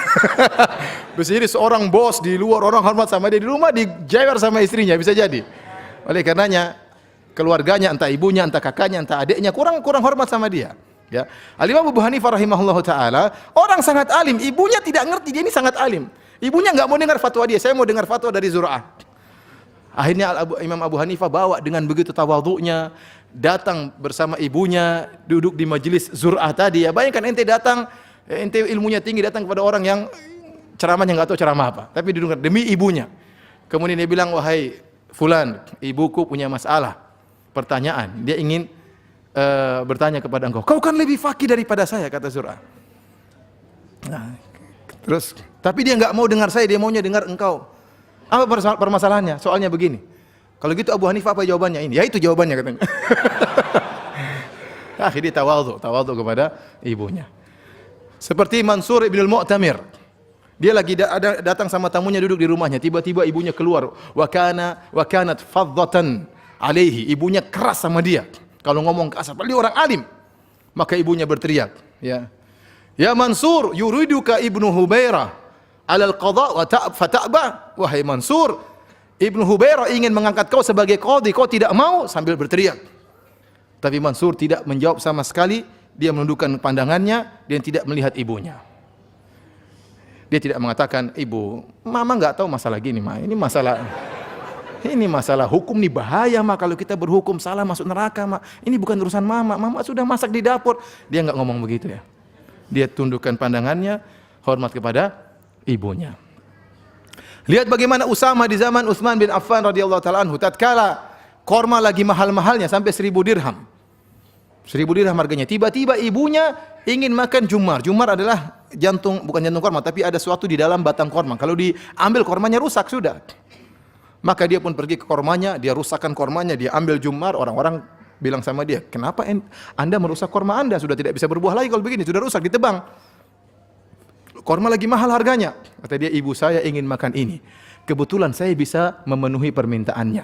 Bisa jadi seorang bos di luar orang hormat sama dia, di rumah dijewer sama istrinya, bisa jadi. Oleh karenanya keluarganya, entah ibunya, entah kakaknya, entah adiknya kurang hormat sama dia. Ya. Al-Imam Abu Hanifah rahimahullahu taala orang sangat alim, ibunya tidak ngerti dia ini sangat alim. Ibunya enggak mau dengar fatwa dia, saya mau dengar fatwa dari Zur'ah. Akhirnya Imam Abu Hanifah bawa dengan begitu tawadhu'nya, datang bersama ibunya, duduk di majelis Zur'ah tadi. Ya, bayangkan ente datang, ente ilmunya tinggi, datang kepada orang yang ceramahnya enggak tahu ceramah apa, tapi didengar demi ibunya. Kemudian dia bilang, wahai fulan, ibuku punya masalah. pertanyaan. Dia ingin bertanya kepada engkau. Kau kan lebih faqih daripada saya, kata Zur'ah. Nah, terus, tapi dia enggak mau dengar saya, dia maunya dengar engkau. Apa permasalahannya? Soalnya begini. Kalau gitu Abu Hanifah apa jawabannya ini? Ya itu jawabannya katanya. Akhirnya tawadhu kepada ibunya. Seperti Mansur ibn al-Mu'tamir. Dia lagi datang sama tamunya duduk di rumahnya, tiba-tiba ibunya keluar. Wa kanat faddatan alaihi. Ibunya keras sama dia. Kalau ngomong kasar, padahal dia orang alim. Maka ibunya berteriak, ya. Ya Mansur, yuriduka ibnu Hubairah alal qadha wa fata'ba. Wahai Mansur, Ibnu Hubairah ingin mengangkat kau sebagai qadhi, kau tidak mau, sambil berteriak. Tapi Mansur tidak menjawab sama sekali, dia menundukkan pandangannya dan tidak melihat ibunya. Dia tidak mengatakan, ibu, mama enggak tahu masalah gini, ma. Ini masalah hukum nih, bahaya, ma. Kalau kita berhukum salah masuk neraka, ma. Ini bukan urusan mama. Mama sudah masak di dapur. Dia enggak ngomong begitu, ya. Dia tundukkan pandangannya, hormat kepada ibunya. Lihat bagaimana Usama di zaman Utsman bin Affan radhiyallahu taala anhu, tatkala korma lagi mahal-mahalnya sampai 1.000 dirham. 1.000 dirham harganya. Tiba-tiba ibunya ingin makan jumar. Jumar adalah jantung, bukan jantung korma, tapi ada sesuatu di dalam batang korma. Kalau diambil kormanya rusak sudah. Maka dia pun pergi ke kormanya, dia rusakkan kormanya, dia ambil jumar. Orang-orang bilang sama dia, kenapa Anda merusak korma Anda? Sudah tidak bisa berbuah lagi kalau begini, sudah rusak, ditebang. Korma lagi mahal harganya. Kata dia, ibu saya ingin makan ini. Kebetulan saya bisa memenuhi permintaannya.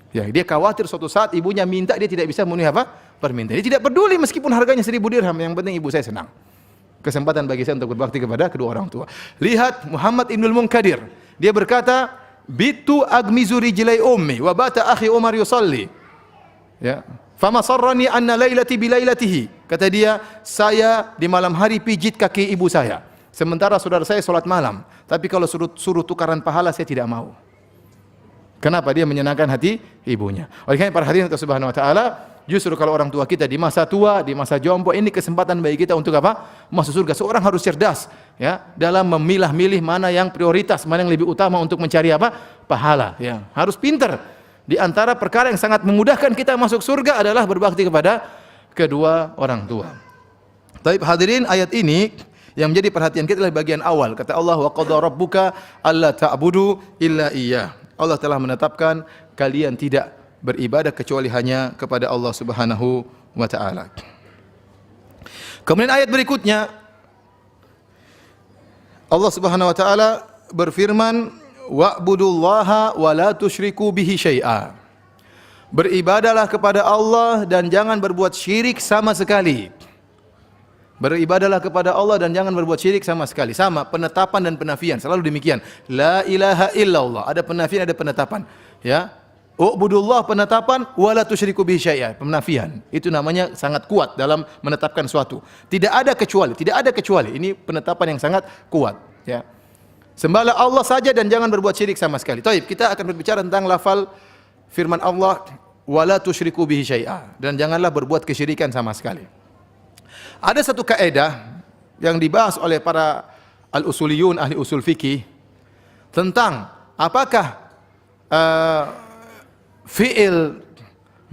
Ya, dia khawatir suatu saat ibunya minta, dia tidak bisa memenuhi apa? Permintaan. Dia tidak peduli meskipun harganya 1.000 dirham, yang penting ibu saya senang. Kesempatan bagi saya untuk berbakti kepada kedua orang tua. Lihat Muhammad Ibnul Munkadir. Dia berkata, bitu agmizu rijlai ummi wa bata akhi Umar yusalli. Ya. Fama sarrani anna lailati bilailatihi. Kata dia, saya di malam hari pijit kaki ibu saya. Sementara saudara saya salat malam. Tapi kalau suruh tukaran pahala saya tidak mau. Kenapa? Dia menyenangkan hati ibunya. Oleh karena para hadirin Allah Subhanahu wa taala, justru kalau orang tua kita di masa tua, di masa jompo, ini kesempatan bagi kita untuk apa? Masuk surga. Seorang harus cerdas, ya, dalam memilah-milih mana yang prioritas, mana yang lebih utama untuk mencari apa? Pahala, ya. Harus pintar. Di antara perkara yang sangat memudahkan kita masuk surga adalah berbakti kepada kedua orang tua. Tapi hadirin, ayat ini yang menjadi perhatian kita adalah bagian awal. Kata Allah, wa qadha rabbuka alla ta'budu illa iyyah. Allah telah menetapkan kalian tidak beribadah kecuali hanya kepada Allah Subhanahu wa taala. Kemudian ayat berikutnya Allah Subhanahu wa taala berfirman, wa'budullaha wa la tusyriku bihi syai'a. Beribadahlah kepada Allah dan jangan berbuat syirik sama sekali. Beribadahlah kepada Allah dan jangan berbuat syirik sama sekali. Sama, penetapan dan penafian, selalu demikian. La ilaha illallah, ada penafian, ada penetapan. Ya. U'budullah penetapan, wa la tusyriku bihi syai'an, penafian. Itu namanya sangat kuat dalam menetapkan suatu. Tidak ada kecuali, tidak ada kecuali. Ini penetapan yang sangat kuat, ya. Sembahlah Allah saja dan jangan berbuat syirik sama sekali. Baik, kita akan berbicara tentang lafal firman Allah, wa la tusyriku bihi syai'an, dan janganlah berbuat kesyirikan sama sekali. Ada satu kaidah yang dibahas oleh para al-usuliyun, ahli usul fikih, tentang apakah fi'il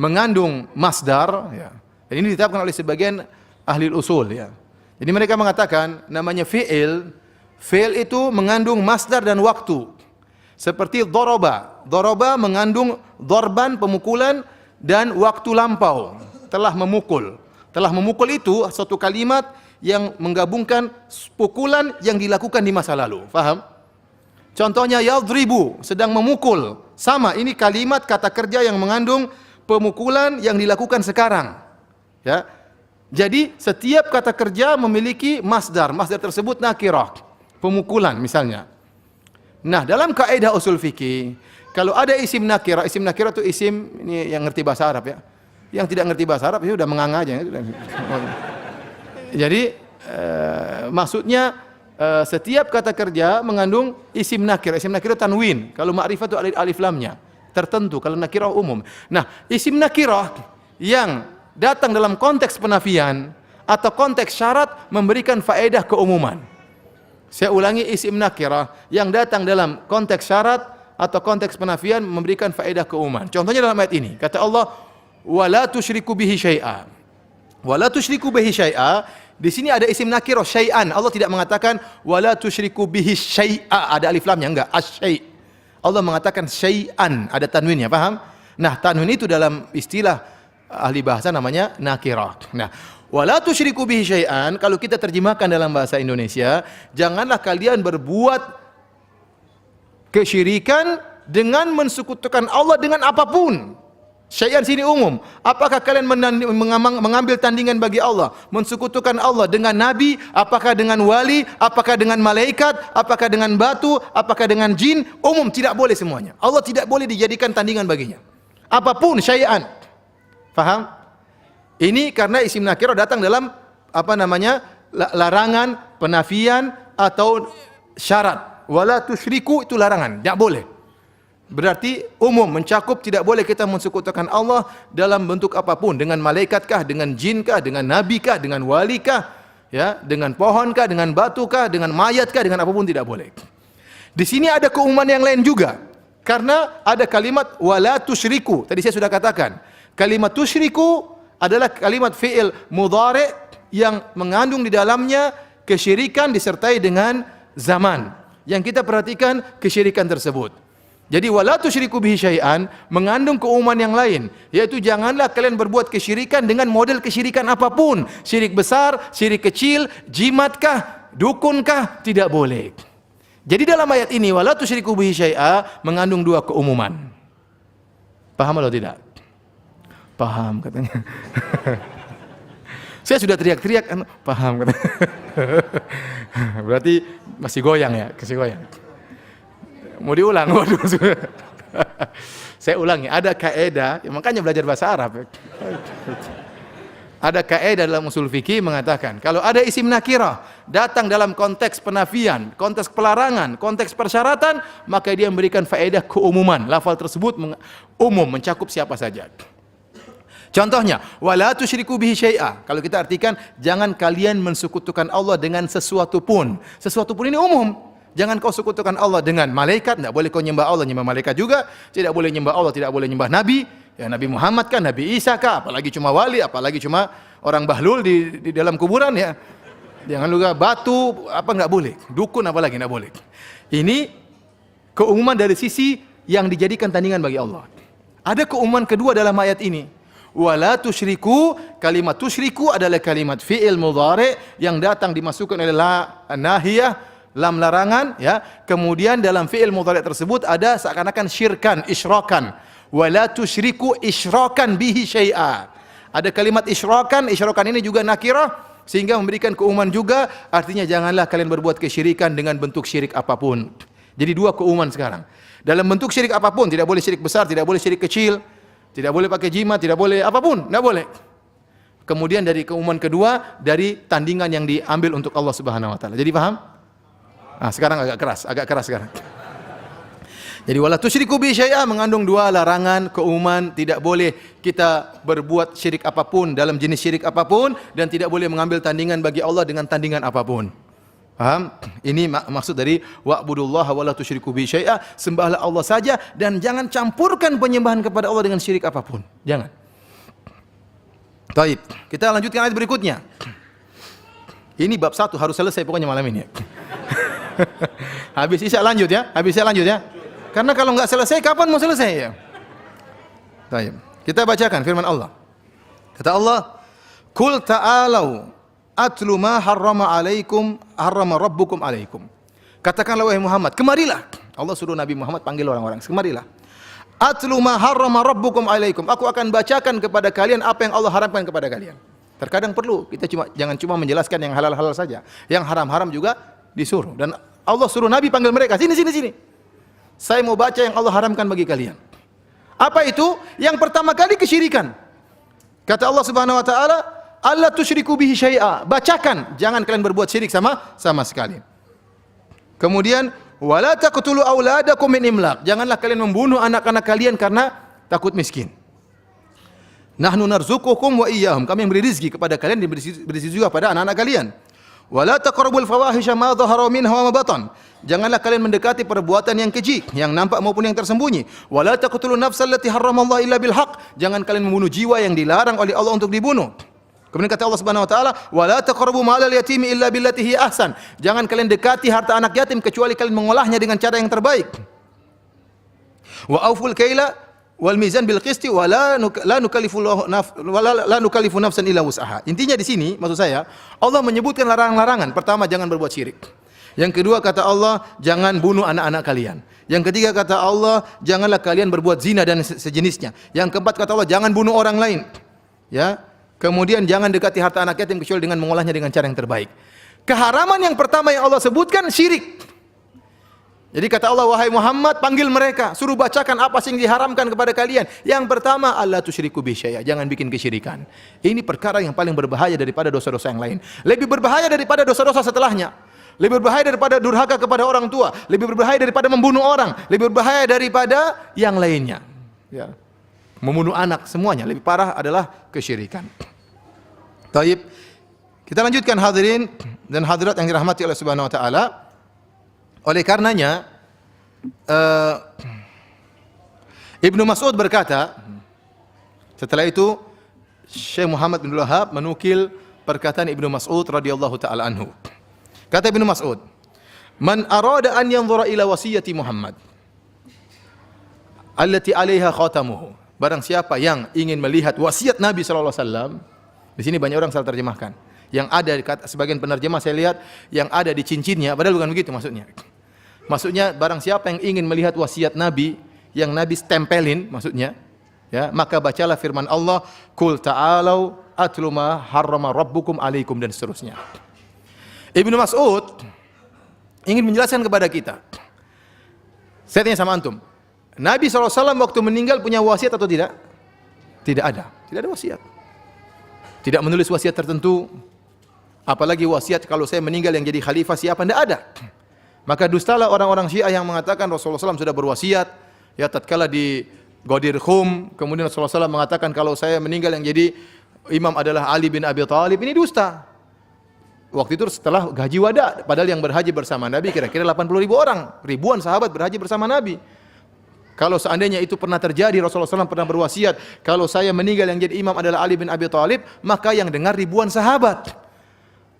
mengandung masdar, ya. Dan ini ditetapkan oleh sebagian ahli usul, ya. Jadi mereka mengatakan namanya fi'il itu mengandung masdar dan waktu. Seperti doroba. Doroba mengandung dorban, pemukulan, dan waktu lampau, telah memukul. Telah memukul itu suatu kalimat yang menggabungkan pukulan yang dilakukan di masa lalu. Faham? Contohnya yadribu, sedang memukul. Sama, ini kalimat kata kerja yang mengandung pemukulan yang dilakukan sekarang. Ya. Jadi setiap kata kerja memiliki masdar. Masdar tersebut nakirah, pemukulan misalnya. Nah, dalam kaidah usul fikih, kalau ada isim nakirah itu isim, ini yang ngerti bahasa Arab, ya. Yang tidak ngerti bahasa Arab ya sudah menganga aja. Jadi maksudnya setiap kata kerja mengandung isim nakirah. Isim nakirah tanwin. Kalau ma'rifah itu alif lamnya tertentu. Kalau nakirah umum. Nah, isim nakirah yang datang dalam konteks penafian atau konteks syarat memberikan faedah keumuman. Saya ulangi, isim nakirah yang datang dalam konteks syarat atau konteks penafian memberikan faedah keumuman. Contohnya dalam ayat ini, kata Allah, wala tusyriku bihi syai'a. Wala tusyriku bihi syai'a, di sini ada isim nakirah syai'an. Allah tidak mengatakan wala tusyriku bihi syai'a, ada alif lamnya, enggak, asy-syai'. Allah mengatakan syai'an, ada tanwinnya, paham? Nah, tanwin itu dalam istilah ahli bahasa namanya nakirah. Nah, wala tusyriku bihi syai'an, kalau kita terjemahkan dalam bahasa Indonesia, janganlah kalian berbuat kesyirikan dengan mensekutukan Allah dengan apapun. Syai'an sini umum. Apakah kalian mengambil tandingan bagi Allah, mensekutukan Allah dengan nabi, apakah dengan wali, apakah dengan malaikat, apakah dengan batu, apakah dengan jin? Umum, tidak boleh semuanya. Allah tidak boleh dijadikan tandingan baginya. Apapun syai'an. Faham? Ini karena isim nakirah datang dalam larangan, penafian atau syarat. Wala tusyriku itu larangan, tidak boleh. Berarti umum, mencakup, tidak boleh kita mensekutukan Allah dalam bentuk apapun, dengan malaikatkah, dengan jinkah, dengan nabikah, dengan walikah, ya, dengan pohonkah, dengan batukah, dengan mayatkah, dengan apapun tidak boleh. Di sini ada keumuman yang lain juga, karena ada kalimat wala tusyriku. Tadi saya sudah katakan, kalimat tusyriku adalah kalimat fi'il mudhari' yang mengandung di dalamnya kesyirikan disertai dengan zaman. Yang kita perhatikan kesyirikan tersebut. Jadi wala tusyriku bihi syai'an mengandung keumuman yang lain, yaitu janganlah kalian berbuat kesyirikan dengan model kesyirikan apapun. Syirik besar, syirik kecil, jimatkah, dukunkah, tidak boleh. Jadi dalam ayat ini wala tusyriku bihi syai'a mengandung dua keumuman. Paham atau tidak? Paham katanya. Saya sudah teriak-teriak, paham katanya. Berarti masih goyang ya, kasih goyang. Mau diulang? Waduh. Saya ulangi, ada kaidah, ya makanya belajar bahasa Arab. Ada kaidah dalam usul fikih mengatakan, kalau ada isim nakirah datang dalam konteks penafian, konteks pelarangan, konteks persyaratan, maka dia memberikan faedah keumuman. Lafal tersebut umum, mencakup siapa saja. Contohnya, wala tusyriku bihi syai'a. Kalau kita artikan, jangan kalian mensekutukan Allah dengan sesuatu pun. Sesuatu pun ini umum. Jangan kau sekutukan Allah dengan malaikat, tidak boleh kau nyembah Allah, nyembah malaikat juga. Tidak boleh nyembah Allah, tidak boleh nyembah Nabi. Ya, Nabi Muhammad kan, Nabi Isa kah, apalagi cuma wali, apalagi cuma orang bahlul di dalam kuburan ya. Jangan juga batu, enggak boleh. Dukun apalagi enggak boleh. Ini keumuman dari sisi yang dijadikan tandingan bagi Allah. Ada keumuman kedua dalam ayat ini. Wala tusyriku, kalimat tusyriku adalah kalimat fi'il mudhari yang datang dimasukkan oleh la nahiyah, lam larangan, ya. Kemudian dalam fi'il mudhari tersebut ada seakan-akan syirkan, isyrakan. Wala tusyriku isyrakan bihi syai'a. Ada kalimat isyrakan ini juga nakirah sehingga memberikan keumuman juga, artinya janganlah kalian berbuat kesyirikan dengan bentuk syirik apapun. Jadi dua keumuman sekarang. Dalam bentuk syirik apapun, tidak boleh syirik besar, tidak boleh syirik kecil, tidak boleh pakai jimat, tidak boleh apapun, tidak boleh. Kemudian dari keumuman kedua, dari tandingan yang diambil untuk Allah Subhanahu wa taala. Jadi paham? Sekarang agak keras sekarang. Jadi wala tusyriku bi syai'a mengandung dua larangan, keumuman, tidak boleh kita berbuat syirik apapun dalam jenis syirik apapun, dan tidak boleh mengambil tandingan bagi Allah dengan tandingan apapun. Paham? Ini maksud dari wa'budullaha wala tusyriku bi syai'a, sembahlah Allah saja dan jangan campurkan penyembahan kepada Allah dengan syirik apapun. Jangan. Baik, kita lanjutkan ayat berikutnya. Ini bab 1 harus selesai pokoknya malam ini. Habis isya lanjut ya, karena kalau enggak selesai, kapan mau selesai ya? Baik, kita bacakan firman Allah. Kata Allah, "Qul ta'alau atlu ma harrama rabbukum alaikum." Katakanlah wahai Muhammad, kemarilah. Allah suruh Nabi Muhammad panggil orang-orang, kemarilah. Atlu ma harrama rabbukum alaikum. Aku akan bacakan kepada kalian apa yang Allah haramkan kepada kalian. Terkadang perlu kita jangan cuma menjelaskan yang halal-halal saja, yang haram-haram juga disuruh. Dan Allah suruh Nabi panggil mereka, sini. Saya mau baca yang Allah haramkan bagi kalian. Apa itu? Yang pertama kali kesyirikan. Kata Allah Subhanahu wa taala, "Alla tusyriku bihi syai'a." Bacakan, jangan kalian berbuat syirik sama sekali. Kemudian, "Wala taqtulu auladakum min imlaq." Janganlah kalian membunuh anak-anak kalian karena takut miskin. "Nahnu narzuqukum wa iyyahum." Kami yang beri rezeki kepada kalian dan beri rezeki juga pada anak-anak kalian. Wala taqrabul fawahisha ma dhahara minha wa ma batan. Janganlah kalian mendekati perbuatan yang keji, yang nampak maupun yang tersembunyi. Wala taqtulun nafsal lati harramallahu illa bil haqq. Jangan kalian membunuh jiwa yang dilarang oleh Allah untuk dibunuh. Kemudian kata Allah Subhanahu wa taala, "Wala taqrabu malal yatimi illa billati hiya ahsan." Jangan kalian dekati harta anak yatim kecuali kalian mengolahnya dengan cara yang terbaik. Wa auful kaila wal mizan bil qisti wa la nukallifu nafsan illa wus'aha. Intinya di sini maksud saya, Allah menyebutkan larangan-larangan. Pertama, jangan berbuat syirik. Yang kedua kata Allah, jangan bunuh anak-anak kalian. Yang ketiga kata Allah, janganlah kalian berbuat zina dan sejenisnya. Yang keempat kata Allah, jangan bunuh orang lain. Ya. Kemudian jangan dekati harta anak yatim kecuali dengan mengolahnya dengan cara yang terbaik. Keharaman yang pertama yang Allah sebutkan syirik. Jadi kata Allah, wahai Muhammad, panggil mereka, suruh bacakan apa yang diharamkan kepada kalian. Yang pertama, alla tusyriku bi syai'a, jangan bikin kesyirikan. Ini perkara yang paling berbahaya daripada dosa-dosa yang lain. Lebih berbahaya daripada dosa-dosa setelahnya. Lebih berbahaya daripada durhaka kepada orang tua, lebih berbahaya daripada membunuh orang, lebih berbahaya daripada yang lainnya. Ya. Membunuh anak, semuanya lebih parah adalah kesyirikan. Taib. Kita lanjutkan hadirin dan hadirat yang dirahmati oleh Subhanahu wa taala. Oleh karenanya Ibnu Mas'ud berkata, setelah itu Syekh Muhammad bin Wahab menukil perkataan Ibnu Mas'ud radhiyallahu taala anhu. Kata Ibnu Mas'ud, "Man arada an yanzura ila wasiyati Muhammad allati 'alaiha khatamuhu." Barang siapa yang ingin melihat wasiat Nabi sallallahu alaihi wasallam, di sini banyak orang salah terjemahkan. Yang ada sebagian penerjemah saya lihat yang ada di cincinnya, padahal bukan begitu maksudnya. Maksudnya barang siapa yang ingin melihat wasiat Nabi yang Nabi stempelin maksudnya, ya, maka bacalah firman Allah, "Qul ta'alau atlu ma harrama rabbukum 'alaikum" dan seterusnya. Ibnu Mas'ud ingin menjelaskan kepada kita. Saya tanya sama antum, Nabi SAW waktu meninggal punya wasiat atau tidak? Tidak ada. Tidak ada wasiat. Tidak menulis wasiat tertentu. Apalagi wasiat kalau saya meninggal yang jadi khalifah siapa? Tidak ada. Maka dustalah orang-orang Syiah yang mengatakan Rasulullah SAW sudah berwasiat. Ya, tatkala di Ghadir Khum, kemudian Rasulullah SAW mengatakan kalau saya meninggal yang jadi imam adalah Ali bin Abi Thalib. Ini dusta. Waktu itu setelah haji wada, padahal yang berhaji bersama Nabi kira-kira 80.000 orang. Ribuan sahabat berhaji bersama Nabi. Kalau seandainya itu pernah terjadi, Rasulullah SAW pernah berwasiat, kalau saya meninggal yang jadi imam adalah Ali bin Abi Thalib, maka yang dengar ribuan sahabat.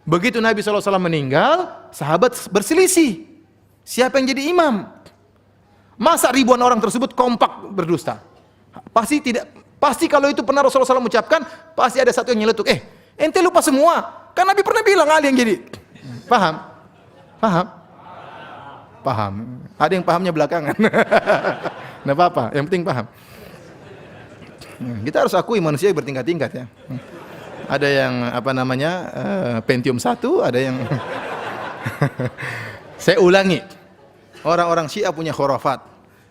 Begitu Nabi SAW meninggal, sahabat berselisih. Siapa yang jadi imam? Masa ribuan orang tersebut kompak berdusta? Pasti kalau itu pernah Rasulullah SAW mengucapkan, pasti ada satu yang nyeletuk. Ente lupa semua. Kan Nabi pernah bilang Ali yang jadi. Paham? Paham? Paham. Ada yang pahamnya belakangan. Nggak apa-apa, yang penting paham. Kita harus akui manusia bertingkat-tingkat ya. Ada yang Pentium 1, ada yang Saya ulangi. Orang-orang Syiah punya khurafat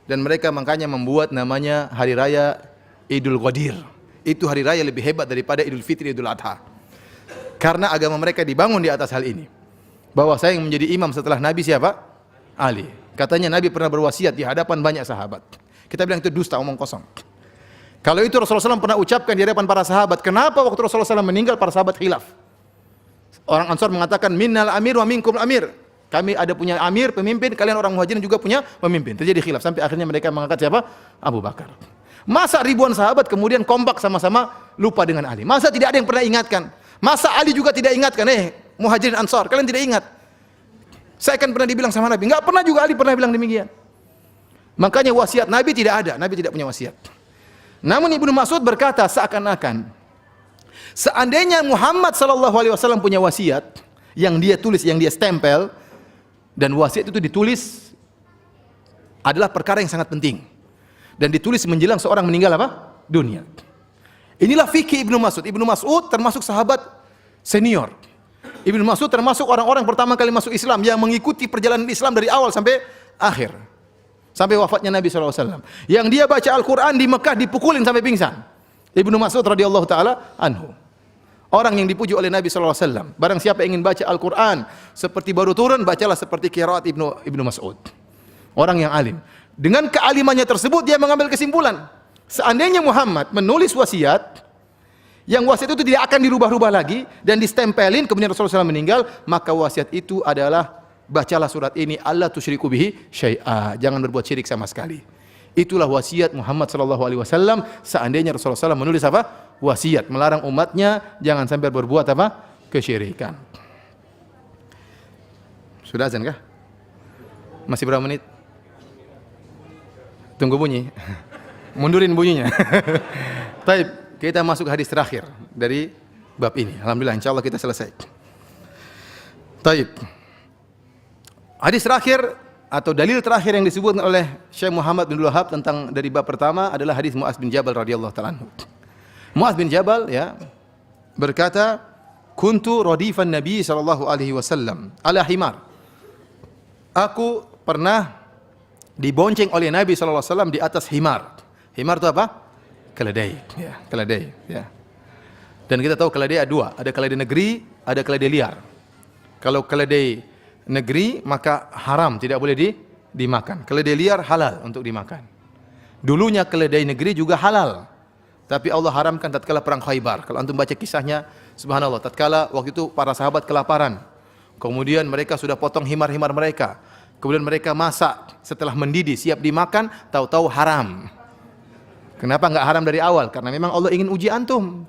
dan mereka makanya membuat namanya hari raya Idul Ghadir. Itu hari raya lebih hebat daripada Idul Fitri, Idul Adha. Karena agama mereka dibangun di atas hal ini. Bahwa saya yang menjadi imam setelah Nabi siapa? Ali. Katanya Nabi pernah berwasiat di hadapan banyak sahabat. Kita bilang itu dusta, omong kosong. Kalau itu Rasulullah SAW pernah ucapkan di hadapan para sahabat, kenapa waktu Rasulullah SAW meninggal para sahabat khilaf? Orang Ansar mengatakan minnal amir wa minkum amir. Kami ada punya amir, pemimpin, kalian orang Muhajirin juga punya pemimpin. Terjadi khilaf sampai akhirnya mereka mengangkat siapa? Abu Bakar. Masa ribuan sahabat kemudian kompak sama-sama lupa dengan Ali? Masa tidak ada yang pernah ingatkan? Masa Ali juga tidak ingatkan? Muhajirin Ansar, kalian tidak ingat? Saya kan pernah dibilang sama Nabi, enggak pernah juga Ali pernah bilang demikian. Makanya wasiat Nabi tidak ada, Nabi tidak punya wasiat. Namun Ibnu Mas'ud berkata seakan-akan seandainya Muhammad SAW punya wasiat yang dia tulis, yang dia stempel, dan wasiat itu ditulis adalah perkara yang sangat penting dan ditulis menjelang seorang meninggal apa? Dunia. Inilah fikih Ibnu Mas'ud. Ibnu Mas'ud termasuk sahabat senior. Ibnu Mas'ud termasuk orang-orang pertama kali masuk Islam yang mengikuti perjalanan Islam dari awal sampai akhir. Sampai wafatnya Nabi SAW. Yang dia baca Al-Quran di Mekah dipukulin sampai pingsan. Ibnu Mas'ud radhiyallahu ta'ala anhu. Orang yang dipuji oleh Nabi SAW. Barang siapa ingin baca Al-Quran seperti baru turun, bacalah seperti qiraat Ibnu Mas'ud. Orang yang alim. Dengan kealimannya tersebut dia mengambil kesimpulan. Seandainya Muhammad menulis wasiat yang wasiat itu tidak akan dirubah-rubah lagi dan distempelin, kemudian Rasulullah SAW meninggal, maka wasiat itu adalah bacalah surat ini, Allah tusyriku bihi syai'a, jangan berbuat syirik sama sekali. Itulah wasiat Muhammad sallallahu alaihi wasallam. Seandainya Rasulullah SAW menulis apa? Wasiat, melarang umatnya jangan sampai berbuat apa? Kesyirikan. Sudah azan kah? Masih berapa menit? Tunggu bunyi. Mundurin bunyinya. Baik. Kita masuk hadis terakhir dari bab ini. Alhamdulillah, insyaallah kita selesai. Taib. Hadis terakhir atau dalil terakhir yang disebutkan oleh Syekh Muhammad bin Abdul Wahhab tentang dari bab pertama adalah hadis Muaz bin Jabal radhiyallahu ta'ala anhu. Muaz bin Jabal ya berkata, "Kuntu radifan Nabi sallallahu alaihi wasallam ala himar." Aku pernah dibonceng oleh Nabi sallallahu alaihi wasallam di atas himar. Himar itu apa? Keledai, ya, keledai, ya. Dan kita tahu keledai ada dua, ada keledai negeri, ada keledai liar. Kalau keledai negeri maka haram, tidak boleh dimakan. Keledai liar halal untuk dimakan. Dulunya keledai negeri juga halal, tapi Allah haramkan tatkala perang Khaybar. Kalau antum baca kisahnya, subhanallah, tatkala waktu itu para sahabat kelaparan. Kemudian mereka sudah potong himar-himar mereka. Kemudian mereka masak, setelah mendidih siap dimakan, tahu-tahu haram. Kenapa enggak haram dari awal? Karena memang Allah ingin uji antum.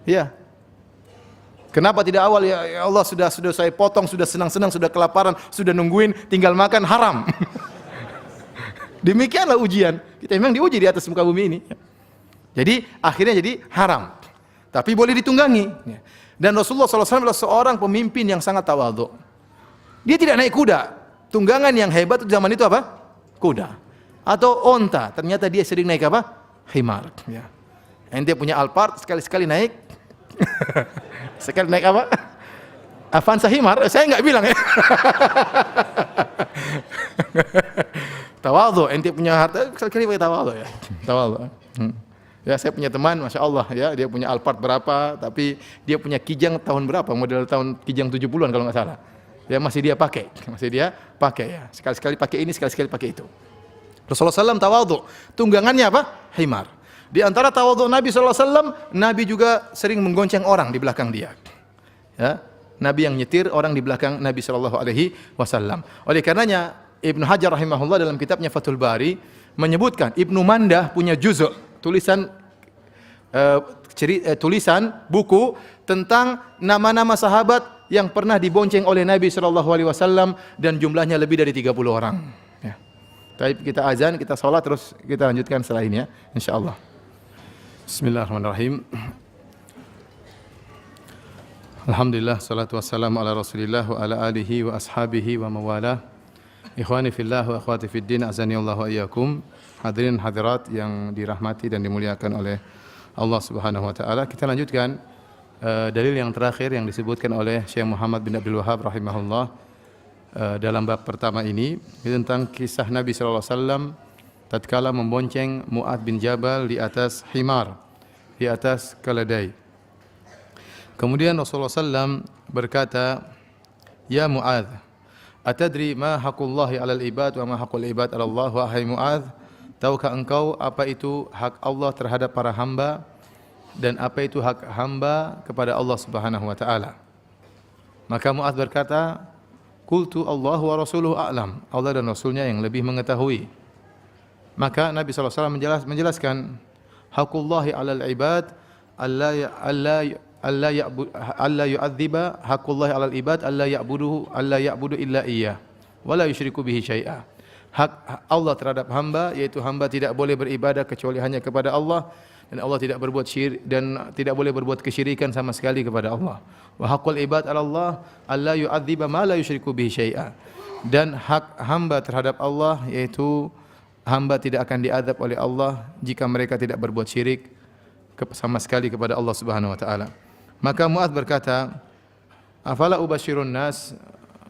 Ya. Kenapa tidak awal? Ya Allah, sudah saya potong, sudah senang-senang, sudah kelaparan, sudah nungguin, tinggal makan, haram. Demikianlah ujian. Kita memang diuji di atas muka bumi ini. Jadi akhirnya jadi haram. Tapi boleh ditunggangi. Dan Rasulullah SAW adalah seorang pemimpin yang sangat tawadhu. Dia tidak naik kuda. Tunggangan yang hebat zaman itu apa? Kuda. Atau onta, ternyata dia sering naik apa? Himar. Ya. Ente punya Alphard, sekali-sekali naik. Sekali naik apa? Avanza himar, saya enggak bilang ya. Tawadhu, ente punya harta, sekali-sekali pakai tawadhu ya. Tawadhu. Ya, saya punya teman, masya Allah ya, dia punya Alphard berapa, tapi dia punya Kijang tahun berapa? Model tahun Kijang 70-an kalau nggak salah. Ya masih dia pakai ya. Sekali-sekali pakai ini, sekali-sekali pakai itu. Rasulullah SAW tawadhu. Tunggangannya apa? Himar. Di antara tawadhu Nabi SAW, Nabi juga sering menggonceng orang di belakang dia. Ya, Nabi yang nyetir, orang di belakang Nabi SAW. Oleh karenanya Ibnu Hajar rahimahullah dalam kitabnya Fathul Bari menyebutkan Ibnu Mandah punya juz' tulisan buku tentang nama-nama sahabat yang pernah dibonceng oleh Nabi SAW dan jumlahnya lebih dari 30 orang. Ya. Baik, kita azan, kita salat, terus kita lanjutkan setelah ini ya, insyaallah. Bismillahirrahmanirrahim. Alhamdulillah, salatu wassalamu ala Rasulillah wa ala alihi wa ashabihi wa mawalah. Ikhwani fillah wa akhwati fid din, azani Allah wa iyyakum. Hadirin hadirat yang dirahmati dan dimuliakan oleh Allah Subhanahu wa taala. Kita lanjutkan dalil yang terakhir yang disebutkan oleh Syekh Muhammad bin Abdul Wahhab rahimahullah dalam bab pertama ini tentang kisah Nabi sallallahu alaihi wasallam tatkala membonceng Mu'adz bin Jabal di atas himar, di atas keledai. Kemudian Rasulullah SAW berkata, "Ya Mu'adz, atadri ma haqqullahi 'alal ibad wa ma haqqul ibad 'ala Allah?" Wahai Mu'adz, tahukah engkau apa itu hak Allah terhadap para hamba dan apa itu hak hamba kepada Allah Subhanahu wa taala? Maka Mu'adz berkata, "Qultu Allahu wa rasuluhu a'lam." Allah dan Rasulnya yang lebih mengetahui. Maka Nabi SAW menjelaskan, "Haqqullahi 'alal ibad alla yu'adziba, haqqullahi 'alal ibad alla ya'budu illa iyyah wa la yusyriku bihi syai'a." Hak Allah terhadap hamba yaitu hamba tidak boleh beribadah kecuali hanya kepada Allah, dan Allah tidak berbuat syirik dan tidak boleh berbuat kesyirikan sama sekali kepada Allah. Wa haqqul ibad 'ala Allah alla yu'adziba ma la yusyriku bihi syai'a. Dan hak hamba terhadap Allah yaitu hamba tidak akan diazab oleh Allah jika mereka tidak berbuat syirik sama sekali kepada Allah Subhanahu wa taala. Maka Mu'adz berkata, "Afala ubasyirun nas?